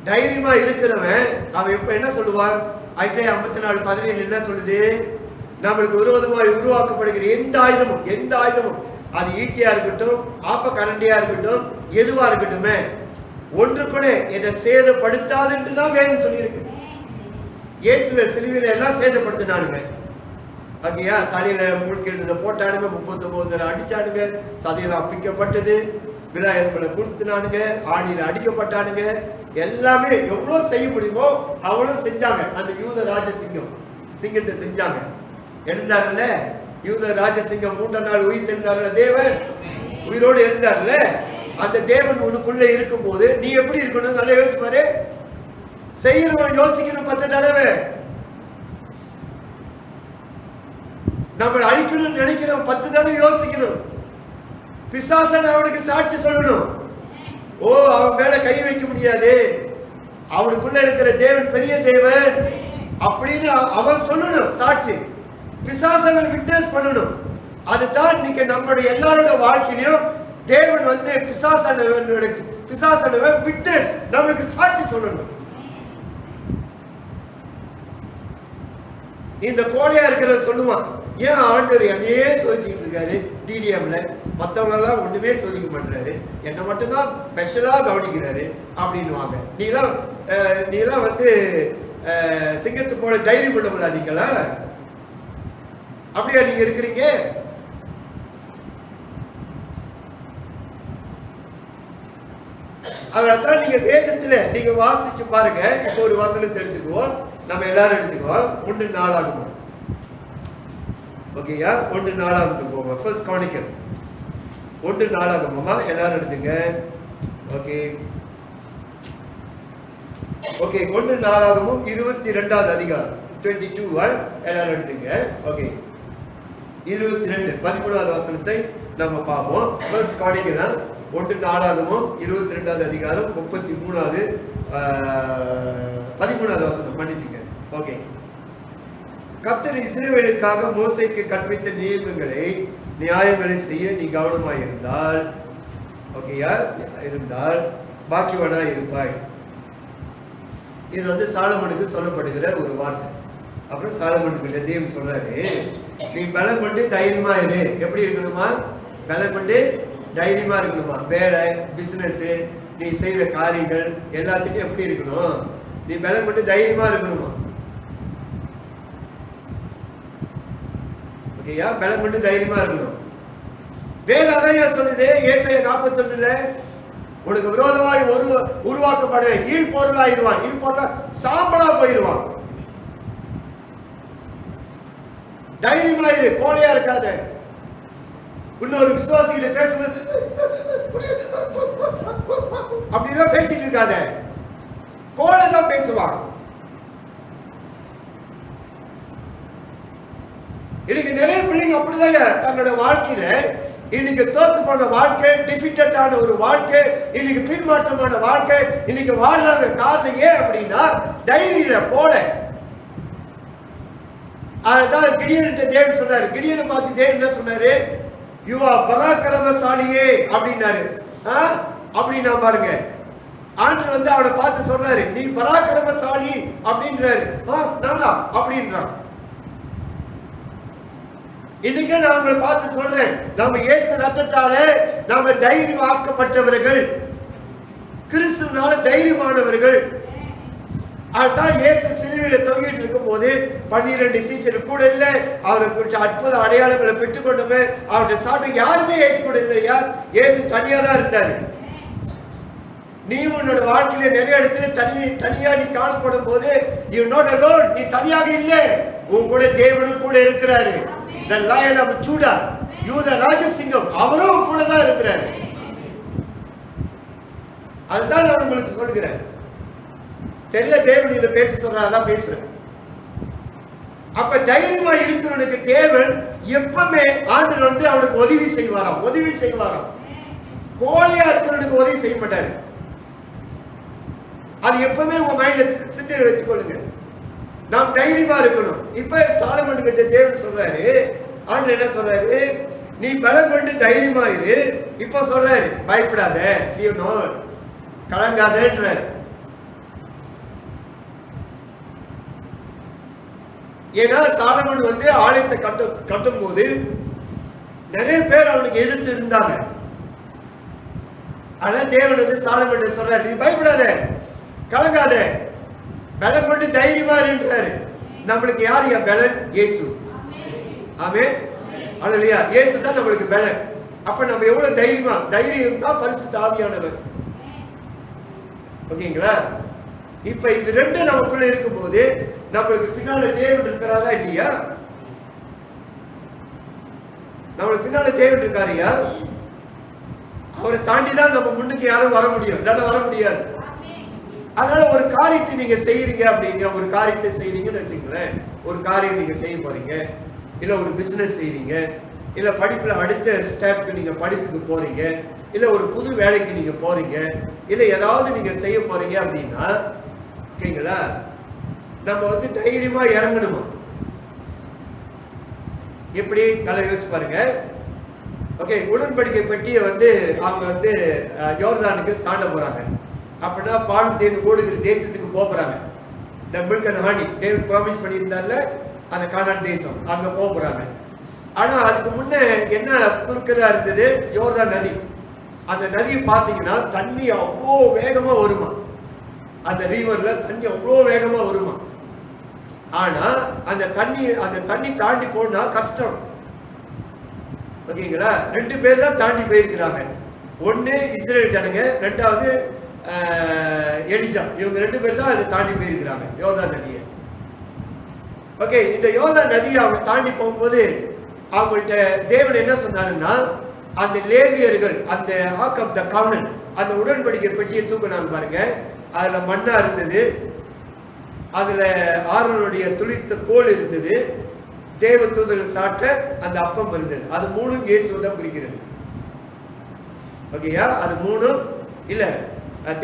தைரியமா இருக்கிறவன் அவன் இப்ப என்ன சொல்லுவான்? ஐசாயா 54:17 என்ன சொல்லுது? நம்மளுக்கு விரோதமாய் உருவாக்கப்படுகிற எந்த ஆயுதமும் அது ஈட்டியா இருக்கட்டும், ஆப்ப கரண்டியா இருக்கட்டும், எதுவா இருக்கட்டுமே, ஒன்று கூட என்னை சேதப்படுத்தாது என்றுதான் வேதம் சொல்லியிருக்கு. இயேசுவை சிலுவையில எல்லாம் சேதப்படுத்தினானுங்க. ஓகேயா? தலையில முழுக்க போட்டானுங்க, 39 அடிச்சானுங்க, சதையெல்லாம் பிக்கப்பட்டது, விழா எலும்புல குடுத்தினானுங்க, ஆணியில அடிக்கப்பட்டானுங்க. எல்லாமே எவ்வளவு செய்ய முடியுமோ அவ்வளவு செஞ்சாங்க. அந்த யூத சிங்கத்தை செஞ்சாங்க. எழுந்தார்ல, யூத ராஜசிங்கம் 3 நாள் உயிர் தெழுந்தார்ல, தேவன் உயிரோடு இருந்தார்ல. அந்த தேவன் உனக்குள்ள இருக்கும் போது நீ எப்படி இருக்கணும்? நல்லா யோசிச்சு பாரு. செய்யறவன் யோசிக்கணும் 10 தடவை. நம்ம அழிக்கணும்னு நினைக்கிறோம் 10 தடவை யோசிக்கணும். பிசாசன் அவனுக்கு சாட்சி சொல்லணும். ஓ, அவன் மேல கை வைக்க முடியாது, அவனுக்குள்ள இருக்கிற தேவன் பெரிய தேவன் அப்படின்னு அவன் சொல்லணும் சாட்சி. பிசாசனை விட்னஸ் பண்ணணும். அதுதான் இன்னைக்கு நம்மளுடைய எல்லாரோட வாழ்க்கையிலும் தேவன் பிசாசனவ விட்னஸ் நம்மளுக்கு சாட்சி சொல்லணும். இந்த கோழையா இருக்கிற சொல்லுவான், ஏன் ஆண்டவர் என்னையே சோதிச்சுட்டு இருக்காரு டிடிஎம்ல, மற்றவங்க எல்லாம் ஒண்ணுமே சோதிக்க மாட்டாரு, என்னை மட்டும்தான் ஸ்பெஷலா கவனிக்கிறாரு அப்படின்னுவாங்க. நீலாம் சிங்கத்து போல தைரியம் பண்ணல நீங்களா? அப்படியா நீங்க இருக்கிறீங்க? அதனால்தான் நீங்க வேதத்துல நீங்க வாசிச்சு பாருங்க. இப்போ ஒரு வசனத்தை எடுத்துக்குவோம், நம்ம எல்லாரும் எடுத்துக்குவோம். 1 நாளாகமம். ஓகேயா? 1 நாளாகமத்துக்கு போவோம். ஃபர்ஸ்ட் கானிக்கல் 1 நாளாகமமா எல்லாரும் எடுத்துங்க. ஓகே ஓகே 1 நாளாகமம் 22வது அதிகாரம் 22 எல்லாரும் எடுத்துங்க. ஓகே 22 13வது வசனத்தை நம்ம பார்ப்போம். ஃபர்ஸ்ட் கானிக்கல் 1 நாளாகமம் 22வது அதிகாரம் 33வது 13வது வசனம் மன்னிச்சுங்க. ஓகே. கர்த்தர் இஸ்ரவேலுக்காக மோசேக்கு கற்பித்த நியாயங்களை செய்ய நீ கவனமாய் இருந்தால், ஓகேயா, இருந்தால் பாக்கியவனாய் இருப்பாய். இது சாலமனுக்கு சொல்லப்படுகிற ஒரு வார்த்தை. அப்புறம் சாலமனுக்கு தேவன் சொல்றாரு, நீ பலம் கொண்டு தைரியமா இரு. எப்படி இருக்கணுமா? பலம் கொண்டு தைரியமா இருக்கணுமா? வேலை, பிசினஸ், நீ செய்யற காரியங்கள் எல்லாத்துக்கும் எப்படி இருக்கணும்? நீ பலம் கொண்டு தைரியமா இருக்கணுமா? ஓகேயா? பலம் கொண்டு தைரியமா இருக்கணும். வேதம் அதையா சொல்லுது. ஏசாயா 41 உனக்கு விரோதமாய் உருவாக்கப்பட ஈழ் பொருளாயிருவான். ஈழ் பொருளா சாம்பலா போயிருவான். தைரியமாயிரு, கோழையா இருக்காத. இன்னொரு விசுவாசிகிட்ட பேசும்போது அப்படிதான் பேசிட்டு இருக்காத. கோழை தான் பேசுவான். இன்னைக்கு நிறைய பிள்ளைங்க அப்படிதான் தன்னோட வாழ்க்கையில இன்னைக்கு தோத்து போன வாழ்க்கை, டிஃபிகல்ட்டான ஒரு வாழ்க்கை, இன்னைக்கு பின்மாற்றமான வாழ்க்கை இன்னைக்கு வாழ்றாங்க. காரணம் ஏன் அப்படின்னா தைரியல கோழை. அதான் கிடியன்ட்ட தேவன் சொன்னாரு. கிடியனை பார்த்து தேவன் என்ன சொன்னாரு? யூ ஆர் பராக்கிரமசாலியே அப்படின்னாரு. அப்படின்னா பாருங்க, ஆண்டவர் வந்து அவனை பார்த்து சொல்றாரு, நீ பராக்கிரமசாலி அப்படின்றாரு. நானா அப்படின்றான். இன்னைக்கு நான் உங்களை பார்த்து சொல்றேன், நம்ம இயேசு ரத்தத்தால நாம தைரியம் ஆக்கப்பட்டவர்கள், கிறிஸ்துவனால தைரியமானவர்கள். அதுதான் இயேசு சிலுவையில தொங்கிட்டு இருக்கும் போது 12 சீஷர்கள் கூட இல்ல, அவருக்கு அற்புத அடையாளங்களை பெற்றுக்கொண்டோமே, அவருடைய சாப்பிட்டு யாருமே இயேசு கூட இல்லையா? இயேசு தனியா தான் இருந்தாரு. நீ உன்னோட வாழ்க்கையில நிறைய இடத்துல தனியா நீ காணப்படும் போது you not alone, நீ தனியாக இல்லை, உன் கூட தேவனும் கூட இருக்கிறாரு. The Lion of Judah, யூதா ராஜசிங்கம், அவரும் கூட தான் இருக்கிறாரு. அதுதான் நான் உங்களுக்கு சொல்கிறேன். தெரியல தேவன் இதை பேச சொல்றாதான் பேசுறேன். அப்ப தைரியமா இருக்கிறவனுக்கு தேவன் எப்பவுமே ஆண்டவர் வந்து அவனுக்கு உதவி செய்வாராம். கோழையா இருக்கிறவனுக்கு உதவி செய்ய மாட்டாரு. அது எப்பவுமே உங்க மைண்ட்ல சிந்தனை வச்சுக்கொள்ளுங்க. நாம் தைரியமா இருக்கணும். இப்ப சாலமன் கிட்ட தேவன் சொல்றாரு, ஆண்டவர் என்ன சொல்றாரு? நீ பலம் கொண்டு தைரியமா இரு. இப்ப சொல்றாரு, பயப்படாத, கலங்காதன்றாரு. ஏன்னா சாலமன் வந்து ஆலயத்தை கட்டும் போது நிறைய பேர் அவனுக்கு எதிர்த்து இருந்தாங்க. ஆனா தேவன் வந்து சாலமன் சொல்றாரு, நீ பயப்படாத, கலங்காத, பலம் கொண்டு தைரியமா இருன்றாரு. நம்மளுக்கு யார் பலன்? இயேசு. ஆமென். அல்லேலூயா. இயேசு தான் நம்மளுக்கு பலன். அப்ப நம்ம எவ்வளவு தைரியமா, தைரியம் தான் பரிசுத்த ஆவியானவர். ஓகேங்களா? இப்ப இது ரெண்டு நமக்குள்ள இருக்கும்போது நம்மளுக்கு பின்னால தேவன் இருக்கிறாரா இல்லையா? நம்மளுக்கு பின்னால தேவன் இருக்காருயா. அவரை தாண்டிதான் நம்ம முன்னுக்கு யாரும் வர முடியும், இல்லைன்னா வர முடியாது. அதனால ஒரு காரியத்தை நீங்க செய்யறீங்க அப்படிங்க, ஒரு காரியத்தை செய்யறீங்கன்னு வச்சுக்கங்களேன். ஒரு காரியம் நீங்க செய்ய போறீங்க, இல்ல ஒரு பிசினஸ் செய்யறீங்க, இல்ல படிப்புல அடுத்த ஸ்டெப்க்கு நீங்க படிப்புக்கு போறீங்க, இல்ல ஒரு புது வேலைக்கு நீங்க போறீங்க, இல்ல ஏதாவது நீங்க செய்ய போறீங்க அப்படின்னா, ஓகேங்களா, நம்ம வந்து தைரியமா இறங்கணுமா? எப்படி? நல்லா யோசிச்சு பாருங்க. ஓகே, உடன்படிக்கை பெட்டியை வந்து அவங்க வந்து யோர்தானுக்கு தாண்ட போறாங்க. அப்படின்னா பால் தேன் ஓடுகிற தேசத்துக்கு போறாங்க. இந்த மில்க் அண்ட் ஹனி தேவன் ப்ராமிஸ் பண்ணியிருந்தார்ல, அந்த கானான் தேசம், அங்க போறாங்க. ஆனா அதுக்கு முன்ன என்ன குறுக்கதா இருந்தது? யோர்தான் நதி. அந்த நதியை பார்த்தீங்கன்னா தண்ணி அவ்வளோ வேகமா வருமா, அந்த ரிவர்ல தண்ணி அவ்வளோ வேகமா வருமா. ஆனா அந்த தண்ணி தாண்டி போனா கஷ்டம். ஓகேங்களா? 2 பேர் தான் தாண்டி போயிருக்கிறாங்க. ஒன்னு இஸ்ரேல் ஜனங்க, ரெண்டாவது எலிஜா. இவங்க 2 பேர் தான் அதை தாண்டி போயிருக்கிறாங்க யோர்தான் நதியை. ஓகே, இந்த யோர்தான் நதியை அவங்க தாண்டி போகும்போது அவங்கள்ட்ட தேவன் என்ன சொன்னாருன்னா, அந்த லேவியர்கள் அந்த ஆர்க் ஆஃப் த கவெனன்ட், அந்த உடன்படிக்கை பெட்டியை தூக்குனாங்க பாருங்க. அதுல மண்ணா இருந்தது, அதுல ஆரோனுடைய துளித்த கோல் இருந்தது, தேவ தூதர்கள் சாட்ட அந்த அப்பம் இருந்தது. அது 3 இயேசுவை தான் குறிக்கிறது. ஓகேயா? அது 3 இல்ல,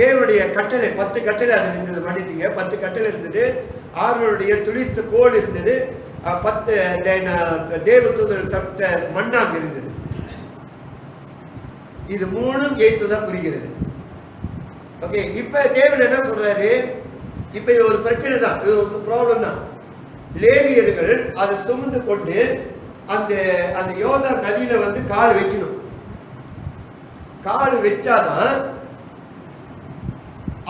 தேவனுடைய கட்டளை 10 கட்டளை அதுல இருந்தது. மன்னிச்சுங்க, 10 கட்டளை இருந்தது. ஆரோனுடைய துளித்த கோல் இருந்தது. 10 தேவ தூதர்கள் சாப்பிட்ட மண்ணாங்க இருந்தது. இது 3 இயேசு தான் குறிக்கிறது. ஓகே, இப்ப தேவன் என்ன சொல்றாரு? இப்ப இது ஒரு பிரச்சனை தான், இது ஒரு ப்ராப்ளம் தான். லேவியர்கள் அதை சுமந்து கொண்டு அந்த யோர்தான் நதியில வந்து கால் வைக்கணும். கால் வச்சாதான்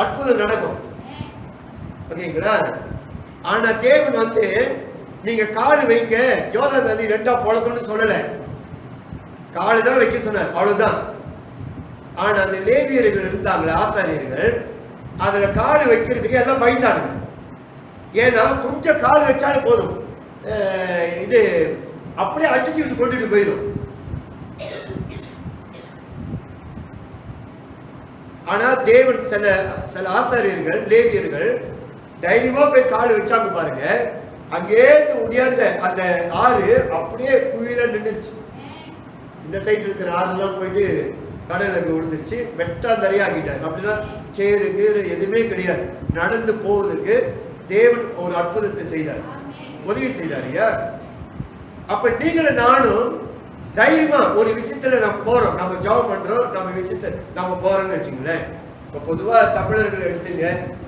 அற்புதம் நடக்கும். ஓகேங்களா? ஆனா தேவன் வந்து நீங்க கால் வைங்க, யோர்தான் நதி 2ஆ பொளக்கணும்னு சொல்லல. காலு தான் வைக்க சொன்னார், அவ்வளவுதான். ஆனா அந்த லேவியர்கள் இருந்தாங்களே ஆசாரியர்கள், அதுல காலு வைக்கிறதுக்கு எல்லாம் பயந்தாங்க. ஏன்னா கொஞ்சம் காலு வச்சாலே போதும், இது அப்படியே அடிச்சுக்கிட்டு கொண்டுட்டு போயிடும். ஆனா தேவன் சில சில ஆசாரியர்கள் லேவியர்கள் தைரியமா போய் காலு வச்சாங்க பாருங்க, அங்கேருந்து உடையாந்த அந்த ஆறு அப்படியே குழியில நின்றுச்சு. இந்த சைட்ல இருக்கிற ஆறுலாம் போயிட்டு கடல் அங்கே விழுந்துருச்சு, வெட்டாந்தரையா ஆகிட்டார். அப்படின்னா சேரு கீரு எதுவுமே கிடையாது. நடந்து போவதற்கு தேவன் ஒரு அற்புதத்தை செய்தார், உதவி செய்தார். ஐயா, அப்ப நீங்களும் நானும் தைரியமா ஒரு விஷயத்துல நம்ம போறோம், நம்ம ஜாப் பண்றோம், நம்ம விஷயத்த நம்ம போறோம்னு வச்சுங்களேன். இப்ப பொதுவா தமிழர்கள் எடுத்துங்க,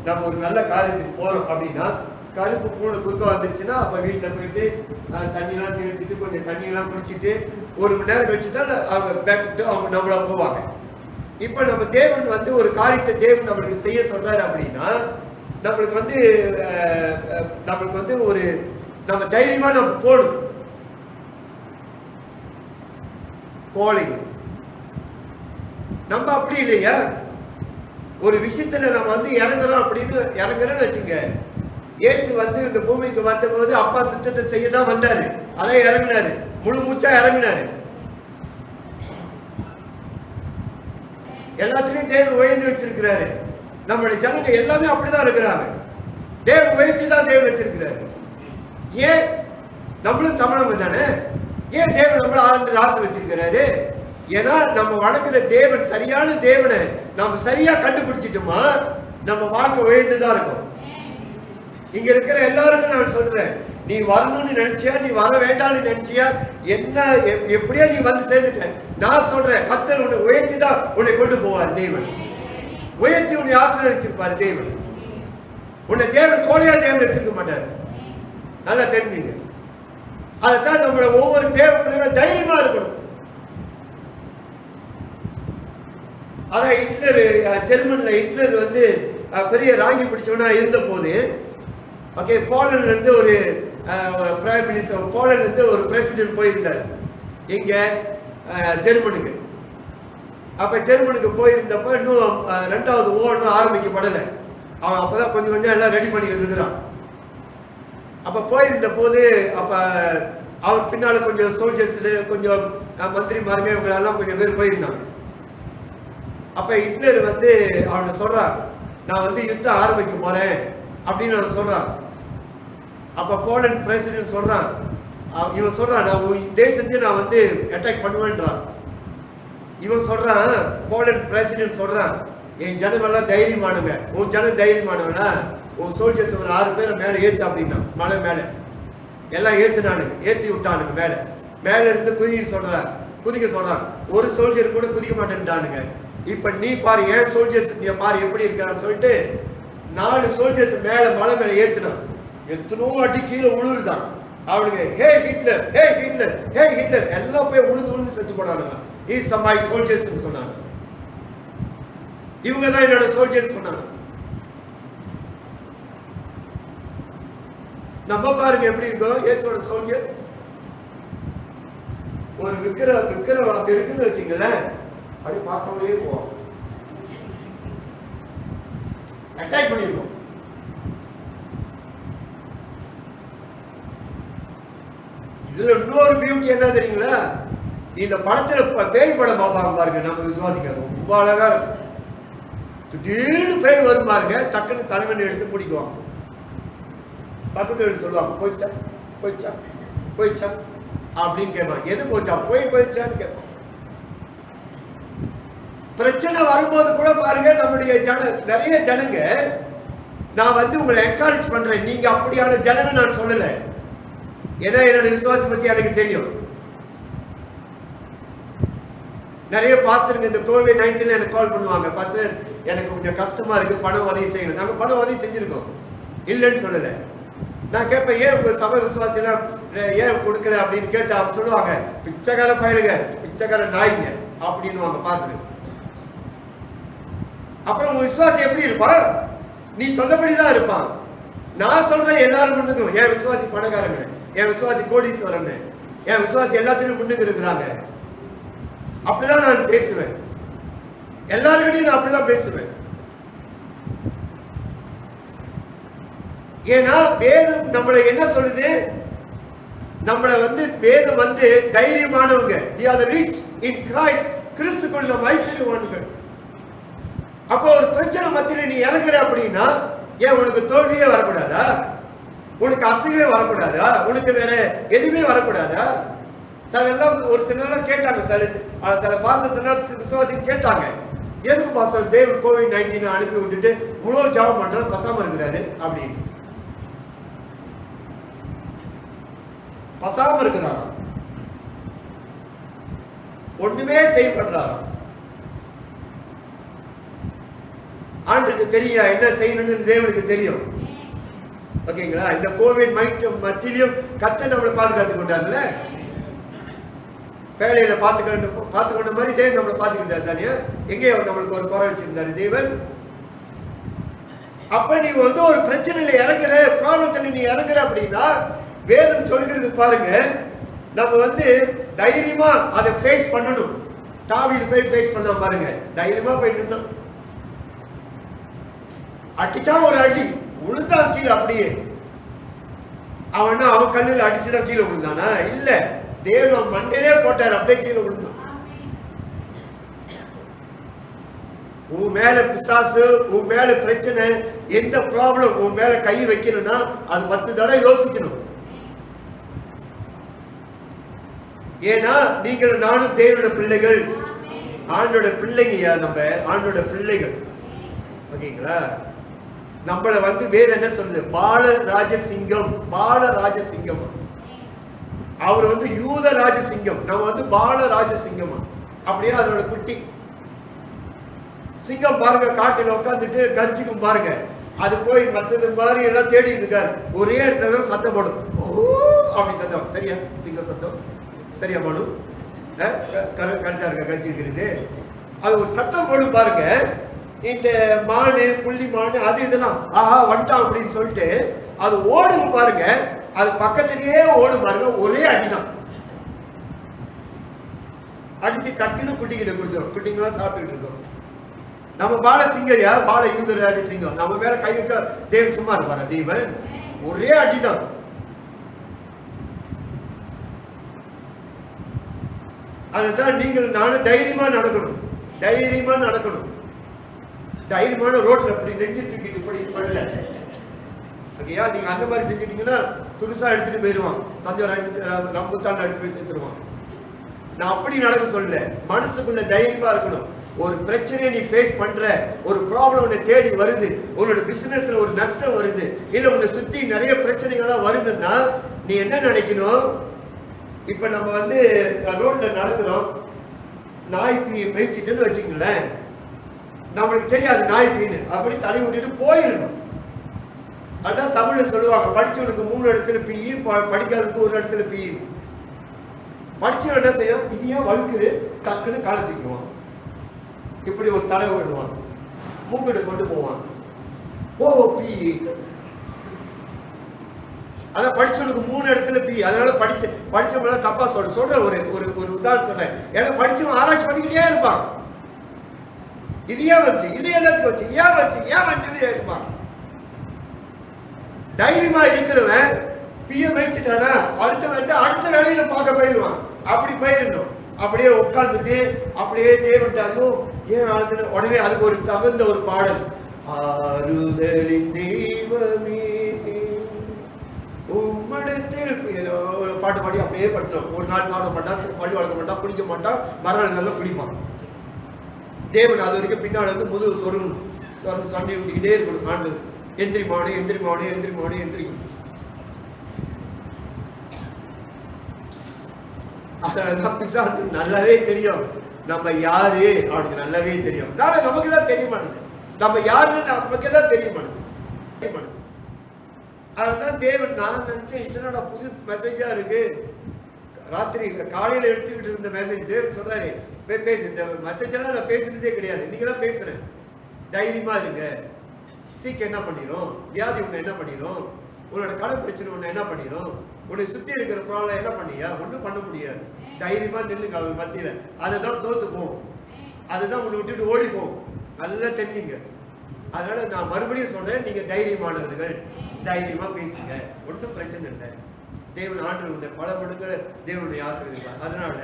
நம்ம ஒரு நல்ல காரியத்துக்கு போறோம் அப்படின்னா, கருப்பு பூனை குறுக்க வந்துருச்சுன்னா அப்ப வீட்டுல போயிட்டு தண்ணியெல்லாம் தெளிச்சுட்டு கொஞ்சம் தண்ணியெல்லாம் குடிச்சிட்டு ஒரு மணி நேரம் கழிச்சு தான் அவங்க பேக்கிட்டு அவங்க நம்மள போவாங்க. இப்ப நம்ம தேவன் வந்து ஒரு காரியத்தை தேவன் நம்மளுக்கு செய்ய சொல்றாரு அப்படின்னா, நம்மளுக்கு வந்து ஒரு நம்ம தைரியமா நம்ம போகணும். கோழிங்க நம்ம அப்படி இல்லையா, ஒரு விஷயத்துல நம்ம வந்து இறங்குறோம் அப்படின்னு இறங்குறோன்னு வச்சுங்க. இயேசு வந்து இந்த பூமிக்கு வந்த போது அப்பா சித்தத்தை செய்ய தான் வந்தாரு, அதான் இறங்கினாரு, முழு மூச்சா இறங்கினாரு. எல்லாத்துலயும் தேவன் உயர்ந்து வச்சிருக்கிறாரு. நம்மளுடைய ஜனங்க எல்லாமே அப்படிதான் இருக்கிறாங்க, தேவன் உயர்த்தி தான் தேவன் வச்சிருக்கிறாரு. ஏன் நம்மளும் தமிழங்க தானே, ஏன் தேவன் நம்மள ஆண்டு ராசி வச்சிருக்கிறாரு? ஏன்னா நம்ம வணங்குற தேவன் சரியான தேவனை நம்ம சரியா கண்டுபிடிச்சிட்டோமா நம்ம வாழ்க்கை உயர்ந்துதான் இருக்கும். இங்க இருக்கிற எல்லாருக்கும் நான் சொல்றேன், நீ வரணும்னு நினைச்சியா, நீ வர வேண்டாம்னு நினைச்சியா, என்ன எப்படியா நீ வந்து சேர்ந்துட்ட, நான் சொல்றேன் கர்த்தர் உன்னை உயர்த்தி தான் உன்னை கொண்டு போவார். தேவன் உயர்த்தி உன்னை ஆசீர்வதிச்சிருப்பாரு. தேவன் உன்னை தேவன் கோழையா தேவன் வச்சிருக்க மாட்டாரு, நல்லா தெரிஞ்சுங்க. அதைத்தான் நம்மள ஒவ்வொரு தேவன் தைரியமா இருக்கணும். அதான் ஹிட்லர், ஜெர்மன்ல ஹிட்லர் வந்து பெரிய ராங்கி பிடிச்சவனா இருந்த போது, ஓகே, போலண்ட்ல இருந்து ஒரு பிரைம் மினிஸ்டர், போலண்ட்ல இருந்து ஒரு பிரசிடென்ட் போயிருந்தார் இங்க ஜெர்மனுக்கு. அப்ப ஜெர்மனுக்கு போயிருந்தப்ப இன்னும் ரெண்டாவது ஓடும் ஆரம்பிக்கப்படலை. அவன் அப்பதான் கொஞ்சம் கொஞ்சம் எல்லாம் ரெடி பண்ணிக்கிட்டு இருக்கிறான். அப்ப போயிருந்த போது அப்ப அவர் பின்னால கொஞ்சம் சோல்ஜர்ஸ், கொஞ்சம் மந்திரிமாருங்க, இவங்களெல்லாம் கொஞ்சம் பேர் போயிருந்தாங்க. அப்ப ஹிட்லர் வந்து அவனை சொல்றான், நான் வந்து யுத்தம் ஆரம்பிக்க போறேன் அப்படின்னு அவன் சொல்றான். அப்ப போலண்ட் பிரசிடென்ட் சொல்றான், இவன் சொல்றான், நான் உன் தேசத்தையும் நான் வந்து அட்டாக் பண்ணுவேன்றான். இவன் சொல்றான், போலண்ட் பிரசிடென்ட் சொல்றான், என் ஜனமெல்லாம் தைரியமானுங்க, உன் ஜனம் தைரியமானவனா, உன் சோல்ஜர்ஸ் ஒரு 6 பேரை மேல ஏத்து அப்படின்னா, மலை மேல எல்லாம் ஏத்துனானுங்க, ஏத்தி விட்டானுங்க. மேல இருந்து குதிக்க சொல்றான். ஒரு சோல்ஜர் கூட குதிக்க மாட்டேன்டானுங்க. இப்ப நீ பாரு, ஏன் சோல்ஜர்ஸ் பாரு எப்படி இருக்கான்னு சொல்லிட்டு 4 சோல்ஜர்ஸ் மேல மலை மேல ஏத்துனான். எத்தனோ அடி கீழே உழுதுதான். அவனுக்கு ஹே ஹிட்லர், ஹே ஹிட்லர், ஹே ஹிட்லர் எல்லாம் போய் உழுந்து செத்து போனானுங்க. இஸ் மை சோல்ஜர்ஸ் சொன்னாங்க. இவங்க தான் என்னோட சோல்ஜர்ஸ் சொன்னாங்க. நம்ம பாருங்க எப்படி இருக்கோம். இயேசுவோட சோல்ஜர்ஸ் ஒரு விக்கிரம் அங்க இருக்குன்னு வச்சுங்களேன், அப்படி பார்க்கவே போவோம், அட்டாக் பண்ணிடுவோம். இதுல இன்னொரு பியூட்டி என்ன தெரியுங்களா, இந்த படத்துல பேய் படம் பார்ப்பாங்க பாருங்க, நம்ம விசுவாசிக்க ரொம்ப அழகா இருக்கும். திடீர்னு பேய் வரும் பாருங்க, டக்குன்னு தலைவன் எடுத்து பிடிக்குவாங்க. பக்கத்துல சொல்லுவாங்க, போயிச்சா அப்படின்னு கேட்பாங்க. எது போச்சா? போயிச்சான்னு கேட்பாங்க. பிரச்சனை வரும்போது கூட பாருங்க, நம்முடைய நிறைய ஜனங்க, நான் வந்து உங்களை என்கரேஜ் பண்றேன், நீங்க அப்படியான ஜனங்க நான் சொல்லல, ஏன்னா என்னோட விசுவாசம் பத்தி எனக்கு தெரியும். நிறைய பாஸ்டருங்க இந்த COVID-19 எனக்கு கால் பண்ணுவாங்க, பாஸ்டர் எனக்கு கொஞ்சம் கஷ்டமா இருக்கு, பணம் உதவி செய்யணும். நாங்க பணம் உதவி செஞ்சிருக்கோம், இல்லைன்னு சொல்லல. நான் கேட்பேன், ஏன் உங்க சபை விசுவாசிலாம் ஏன் கொடுக்கல அப்படின்னு கேட்டு அவங்க சொல்லுவாங்க, பிச்சைக்கார பயலுங்க, பிச்சைக்கார நாய்ங்க அப்படின்னுவாங்க பாஸ்டர். அப்புறம் உங்க விசுவாசி எப்படி இருப்பான்? நீ சொன்னபடிதான் இருப்பான். நான் சொல்றேன் எல்லாரும் முன்னுக்கும், என் விசுவாசி பணக்காரங்க, என் விசுவாசி கோடீஸ்வரன், என் விசுவாசி எல்லாத்திலும் முன்னுக்கு இருக்கிறாங்க. அப்படிதான் நான் பேசுவேன். எல்லாருக்கிட்டையும் நான் அப்படிதான் பேசுவேன். ஏன்னா வேதம் நம்மளை என்ன சொல்லுது? நம்மளை வேதம் தைரியமானவங்க. We are the rich in Christ. கிறிஸ்துக்குள் நம்ம ஐஸ்வர்யவான்கள். அப்போ ஒரு பிரச்சனை மத்தியில நீ இறங்குற அப்படின்னா ஏன் உனக்கு தோல்வியே வரக்கூடாதா? உனக்கு அசைவே வரக்கூடாதா? உனக்கு வேற எதுவுமே வரக்கூடாதா? ஒரு சிலர்லாம் கேட்டாங்க, சில பாஸ்டர்ஸ் விசுவாசி கேட்டாங்க, எதுக்கு பாஸ்டர் தேவன் COVID-19 அனுப்பி விட்டுட்டு இவ்வளவு ஜாபம் பண்றாரு, பசாம இருக்கிறாரு அப்படின்னு. பசாம இருக்கிறாரா? ஒண்ணுமே செய்யப்படுறாரா? ஆண்டுக்கு தெரியும் என்ன செய்யணும்னு தேவனுக்கு தெரியும். ஓகேங்களா? இந்த கோவிட் மத்தியிலும் கர்த்தர் நம்மளை பாதுகாத்து கொண்டார்ல. வேலையில பார்த்துக்கொண்ட மாதிரி தேவன் நம்மளை பார்த்துக்கிட்டார் தானே. எங்கே நம்மளுக்கு ஒரு குறை வச்சிருந்தாரு தேவன். அப்ப நீ ஒரு பிரச்சனையில இறங்குற, ப்ராப்ளத்துல நீ இறங்குற அப்படின்னா வேதம் சொல்லுகிறது பாருங்க, நம்ம தைரியமா அதை ஃபேஸ் பண்ணணும். தாவீது போய் ஃபேஸ் பண்ண பாருங்க, தைரியமா போய் நின்னா. அடிச்சா ஒரு அடி விழுந்தான் கீழே. அப்படியே அவன் கண்ணில் அடிச்சுதான் கீழே விழுந்தானா? இல்ல, தேவன் மண்டையிலே போட்டார், அப்படியே கீழே விழுந்தான். உன் மேல பிசாசு, உன் மேல பிரச்சனை, எந்த ப்ராப்ளம் உன் மேல கை வைக்கணும்னா அது 10 தடவை யோசிக்கணும். ஏன்னா நீங்கள் நானும் தேவனோட பிள்ளைகள், ஆண்டோட பிள்ளைங்க. நம்ம ஆண்டோட பிள்ளைகள். ஓகேங்களா? நம்மள வேதம் என்ன சொல்லுது? பால ராஜசிங்கம். பால ராஜசிங்கம். அவர் யூத ராஜசிங்கம், நம்ம பால ராஜசிங்கம். அப்படியே அதோட குட்டி சிங்கம் பாருங்க, காட்டில் உட்காந்துட்டு கரிச்சிக்கும் பாருங்க. அது போய் மற்றது மாதிரி எல்லாம் தேடிட்டு இருக்காரு. ஒரே இடத்துல சத்தம் போடும், ஓ அப்படி சத்தம். சரியா? சிங்கம் சத்தம் சரியா மனு? கரெக்டா இருக்க கரிச்சிக்கிறது. அது ஒரு சத்தம் போடும் பாருங்க. இந்த மானு, புள்ளி மானு, அது இதெல்லாம் ஆஹா வந்துட்டான் அப்படின்னு சொல்லிட்டு அது ஓடும் பாருங்க. அது பக்கத்திலேயே ஓடும் பாருங்க. ஒரே அடிதான். அடிச்சு டக்குன்னு குட்டிகிட்ட கொடுத்துரும். குட்டிங்களா சாப்பிட்டுட்டு இருக்கோம். நம்ம பால சிங்கரியா, பால யூதராஜ சிங்கம். நம்ம மேல கை வைக்க தேவன் சும்மா இருப்பாரா? தேவன் ஒரே அடிதான். அதுதான் நீங்கள் நானும் தைரியமா நடக்கணும். தைரியமா நடக்கணும். தைரியமான ரோட்ல அப்படி நெஞ்சு தூக்கிட்டு இப்படி சொல்லல. ஓகேயா? நீங்க அந்த மாதிரி செஞ்சிட்டீங்கன்னா துருசா எடுத்துட்டு போயிடுவான். தஞ்சாவூர் நம்புத்தான் எடுத்து போய் சேர்த்துருவான். நான் அப்படி நடக்க சொல்லல. மனசுக்குள்ள தைரியமா இருக்கணும். ஒரு பிரச்சனையை நீ ஃபேஸ் பண்ற, ஒரு ப்ராப்ளம் உன்னை தேடி வருது, உன்னோட பிசினஸ்ல ஒரு நஷ்டம் வருது, இல்ல உன்னை சுத்தி நிறைய பிரச்சனைகள்லாம் வருதுன்னா நீ என்ன நினைக்கணும்? இப்ப நம்ம ரோட்ல நடக்கிறோம், நாய் பீ மேய்ச்சிட்டுன்னு வச்சுங்களேன். நம்மளுக்கு தெரியாது நாய் பீன்னு, அப்படி தலை விட்டுட்டு போயிடணும். அதான் தமிழ்ல சொல்லுவாங்க, படிச்சவனுக்கு 3 இடத்துல பீ, படிக்காதவனுக்கு 1 இடத்துல பீ. படிச்சவன் என்ன செய்யும்? இது ஏன் வழுக்குது, டக்குன்னு காலை தூக்குவான், இப்படி ஒரு தடவை விடுவான், மூக்கிட்ட கொண்டு போவான், ஓ பீ. அதான் படிச்சவனுக்கு 3 இடத்துல பீ. அதனால படிச்சவங்க தப்பா சொல்றேன். ஒரு உதாரணம் சொல்றேன். ஏன்னா படிச்சவன் ஆராய்ச்சி பண்ணிக்கிட்டே இருப்பான். இது ஏன் வச்சு, இது எல்லாத்துக்கும் வச்சு, ஏன் வச்சுன்னு இருப்பான். தைரியமா இருக்கிறவன் பீய மேய்ச்சிட்டானா அடுத்த வேலையில பார்க்க போயிடுவான். அப்படி போயிடணும். அப்படியே உட்கார்ந்துட்டு அப்படியே தேவன்டாகும் ஏன் ஆளுநர் உடனே அதுக்கு ஒரு தகுந்த ஒரு பாடல், ஆறுதலின் தெய்வமே உம்மிடத்தில் பாட்டு பாடி அப்படியே படுத்தலாம். ஒரு நாள் சாப்பிட மாட்டான், பள்ளி வளர்க்க மாட்டான், குடிக்க மாட்டான், மறுநாள் குடிப்பான். தேவன் அது வரைக்கும் பின்னால் முதுகு சொருகணும், சண்டை விட்டுக்கிட்டே இருக்கணும். ஆண்டு எந்திரிமானே எந்திரிமானே எந்திரிமானே எந்திரிக்கும். அதனாலதான் பிசாசு நல்லாவே தெரியும் நம்ம யாரு அவனுக்கு நல்லாவே தெரியும். நமக்கு தான் தெரிய மாட்டேது நம்ம யாருன்னு, நமக்கு தான் தெரிய மாட்டேது. அதனால்தான் தேவன், நான் நினைச்சேன் என்னடா புது மெசேஜா இருக்கு, ராத்திரி காலையில எடுத்துக்கிட்டு இருந்த மெசேஜ் தேவன் சொல்றாரு பேசு. இந்த மெசேஜ் எல்லாம் நான் பேசுறதே கிடையாது, இன்னைக்கெல்லாம் பேசுறேன். தைரியமா இருங்க. சீக்கிரம் என்ன பண்ணிடும், வியாதி உன்னை என்ன பண்ணிடும், உன்னோட கடன் பிரச்சனை உன்னை என்ன பண்ணிடும், உன்னை சுத்தி இருக்கிற ப்ராப்ளம் என்ன பண்ணியா, ஒன்றும் பண்ண முடியாது. தைரியமா நில்லுங்க அவங்க மத்தியில. அதுதான் தோத்து போகும், அதுதான் உங்களை விட்டுட்டு ஓடி போகும். நல்லா தெரிஞ்சுங்க. அதனால நான் மறுபடியும் சொல்றேன், நீங்க தைரியமானவர்கள், தைரியமா பேசுங்க, ஒன்றும் பிரச்சனை இல்லை. தேவன் ஆண்டு பல மடங்கு தேவனுடைய ஆசீர்வதிப்பார். அதனால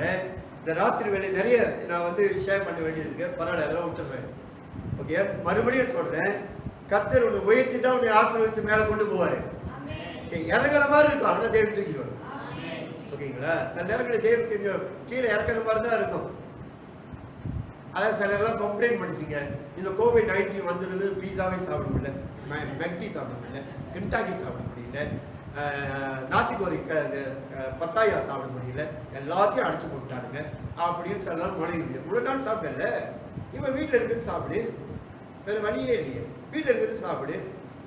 இந்த ராத்திரி வேலை நிறைய நான் ஷேர் பண்ண வேண்டியது இருக்கு, பரவாயில்ல, அதெல்லாம் விட்டுறேன். ஓகே, மறுபடியும் சொல்றேன், கர்த்தர் உன்னை உயர்த்தி தான் உன்னை ஆசீர்வதிச்சு மேல கொண்டு போவாரு. இறங்குற மாதிரி இருக்கும், ஆனா தேவன் தூக்கிடுவார். ஓகேங்களா? சில நேரங்களில் தேவன் கொஞ்சம் கீழே இறக்குற மாதிரி தான் இருக்கும். அதான் சிலர்லாம் கம்ப்ளைண்ட் பண்ணிச்சிங்க, இந்த COVID-19 வந்ததுன்னு பீஸாவே சாப்பிட முடியல, மெக்டி சாப்பிட முடியல, கென்டாக்கி சாப்பிட முடியல, நாசிகோரி பத்தாயா சாப்பிட முடியல, எல்லாத்தையும் அடிச்சு போட்டானுங்க அப்படின்னு சிலலாம் முனையுது. இவ்வளோ நாள் சாப்பிடல, இவன் வீட்டில் இருக்கிறது சாப்பிடு, வேறு வழியே இல்லையே, வீட்டில் இருக்கிறது சாப்பிடு,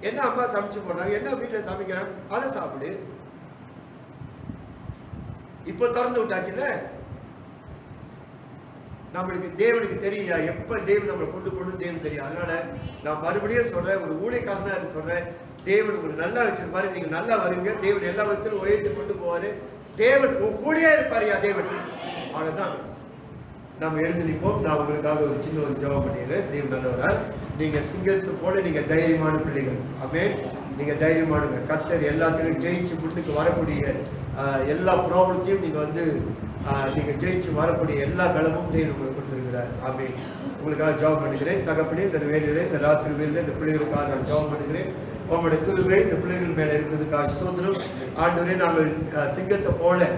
என்ன அம்மா சமைச்சு போடுறாங்க, என்ன வீட்டில் சமைக்கிறாங்க அதை சாப்பிடு. இப்போ திறந்து விட்டாச்சுல்ல. நம்மளுக்கு தேவனுக்கு தெரியா எப்ப தேவன் நம்மளை கொண்டு போகணும் தேவன் தெரியும். அதனால நான் மறுபடியும் சொல்றேன், ஒரு ஊழியக்காரனா சொல்றேன், தேவன் உங்களுக்கு நல்லா வச்சிருப்பாரு, நீங்க நல்லா வருவீங்க, தேவன் எல்லா விதத்திலும் உயர்த்தி கொண்டு போவாரு, தேவன் கூடியே இருப்பாருயா தேவன். அவ்வளவுதான். நம்ம எழுந்து நிற்போம். நான் உங்களுக்காக ஒரு சின்ன ஒரு ஜெபம் பண்ணிடுறேன். தேவன் நல்லவரா, நீங்க சிங்கத்து போல நீங்க தைரியமான பிள்ளைகள். ஆமென். நீங்க தைரியமானுங்க. கர்த்தர் எல்லாத்திலும் ஜெயிச்சு முன்னுக்கு வரக்கூடிய எல்லா ப்ராப்ளத்தையும் நீங்க ஜெயிச்சு வரக்கூடிய எல்லா பலமும் தேவன் உங்களுக்கு கொடுத்துருக்கிறார். ஆமென். உங்களுக்காக ஜெபம் பண்ணுகிறேன். தகப்பனே, இந்த வேலையில இந்த ராத்திரி வேலையில இந்த பிள்ளைகளுக்காக நான் ஜெபம் பண்ணுகிறேன். உங்களுடைய கிருபை இந்த பிள்ளைகள் மேல இருக்கிறதுக்காக ஸ்தோத்திரம். ஆண்டவரே, நாங்கள் சிங்கத்தை போல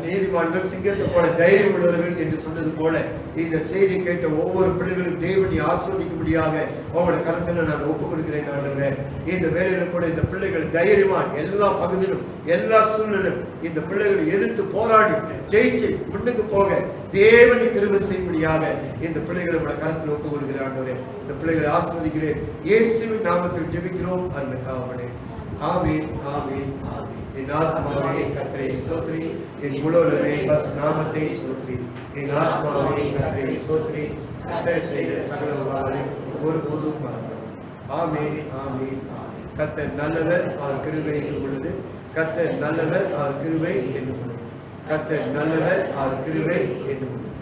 நீதிமான்கள், சிங்கத்தை போல தைரியம் உள்ளவர்கள் என்று சொன்னது போல இந்த செய்தி கேட்ட ஒவ்வொரு பிள்ளைகளும் தேவனை ஆஸ்வதிக்கும்படியாக உங்களுடைய கருத்துல நான் ஒப்புக் கொடுக்கிறேன். ஆண்டவரே, இந்த வேலையில கூட இந்த பிள்ளைகள் தைரியமா எல்லா பகுதியிலும் எல்லா சூழ்நிலும் இந்த பிள்ளைகளை எதிர்த்து போராடி ஜெயிச்சு முன்னுக்கு போக தேவனை கிருபை செய்யும்படியாக இந்த பிள்ளைகளை உங்களுடைய கருத்தில் ஒப்புக் கொடுக்கிறேன். ஆண்டவரே, இந்த பிள்ளைகளை ஆஸ்வதிக்கிறேன். இயேசுவின் நாமத்தில் ஜெபிக்கிறோம். ஆமென். ஆமென். ஆமென். என் ஆத்மாவே கர்த்தரை ஸ்தோத்திரி, என் முழு பஸ் நாமத்தை ஸ்தோத்திரி. என் ஆத்மாவே கர்த்தரை ஸ்தோத்திரி, கர்த்தர் செய்த சகல உபகாரங்களையும் ஒருபோதும் மறக்காதே. ஆமென். ஆமென். கர்த்தர் நல்லவர், அவர் கிருபை என்று உள்ளது. கர்த்தர் நல்லவர், அவர் கிருபை என்று உள்ளது. கர்த்தர் நல்லவர், அவர் கிருபை என்று உள்ளது.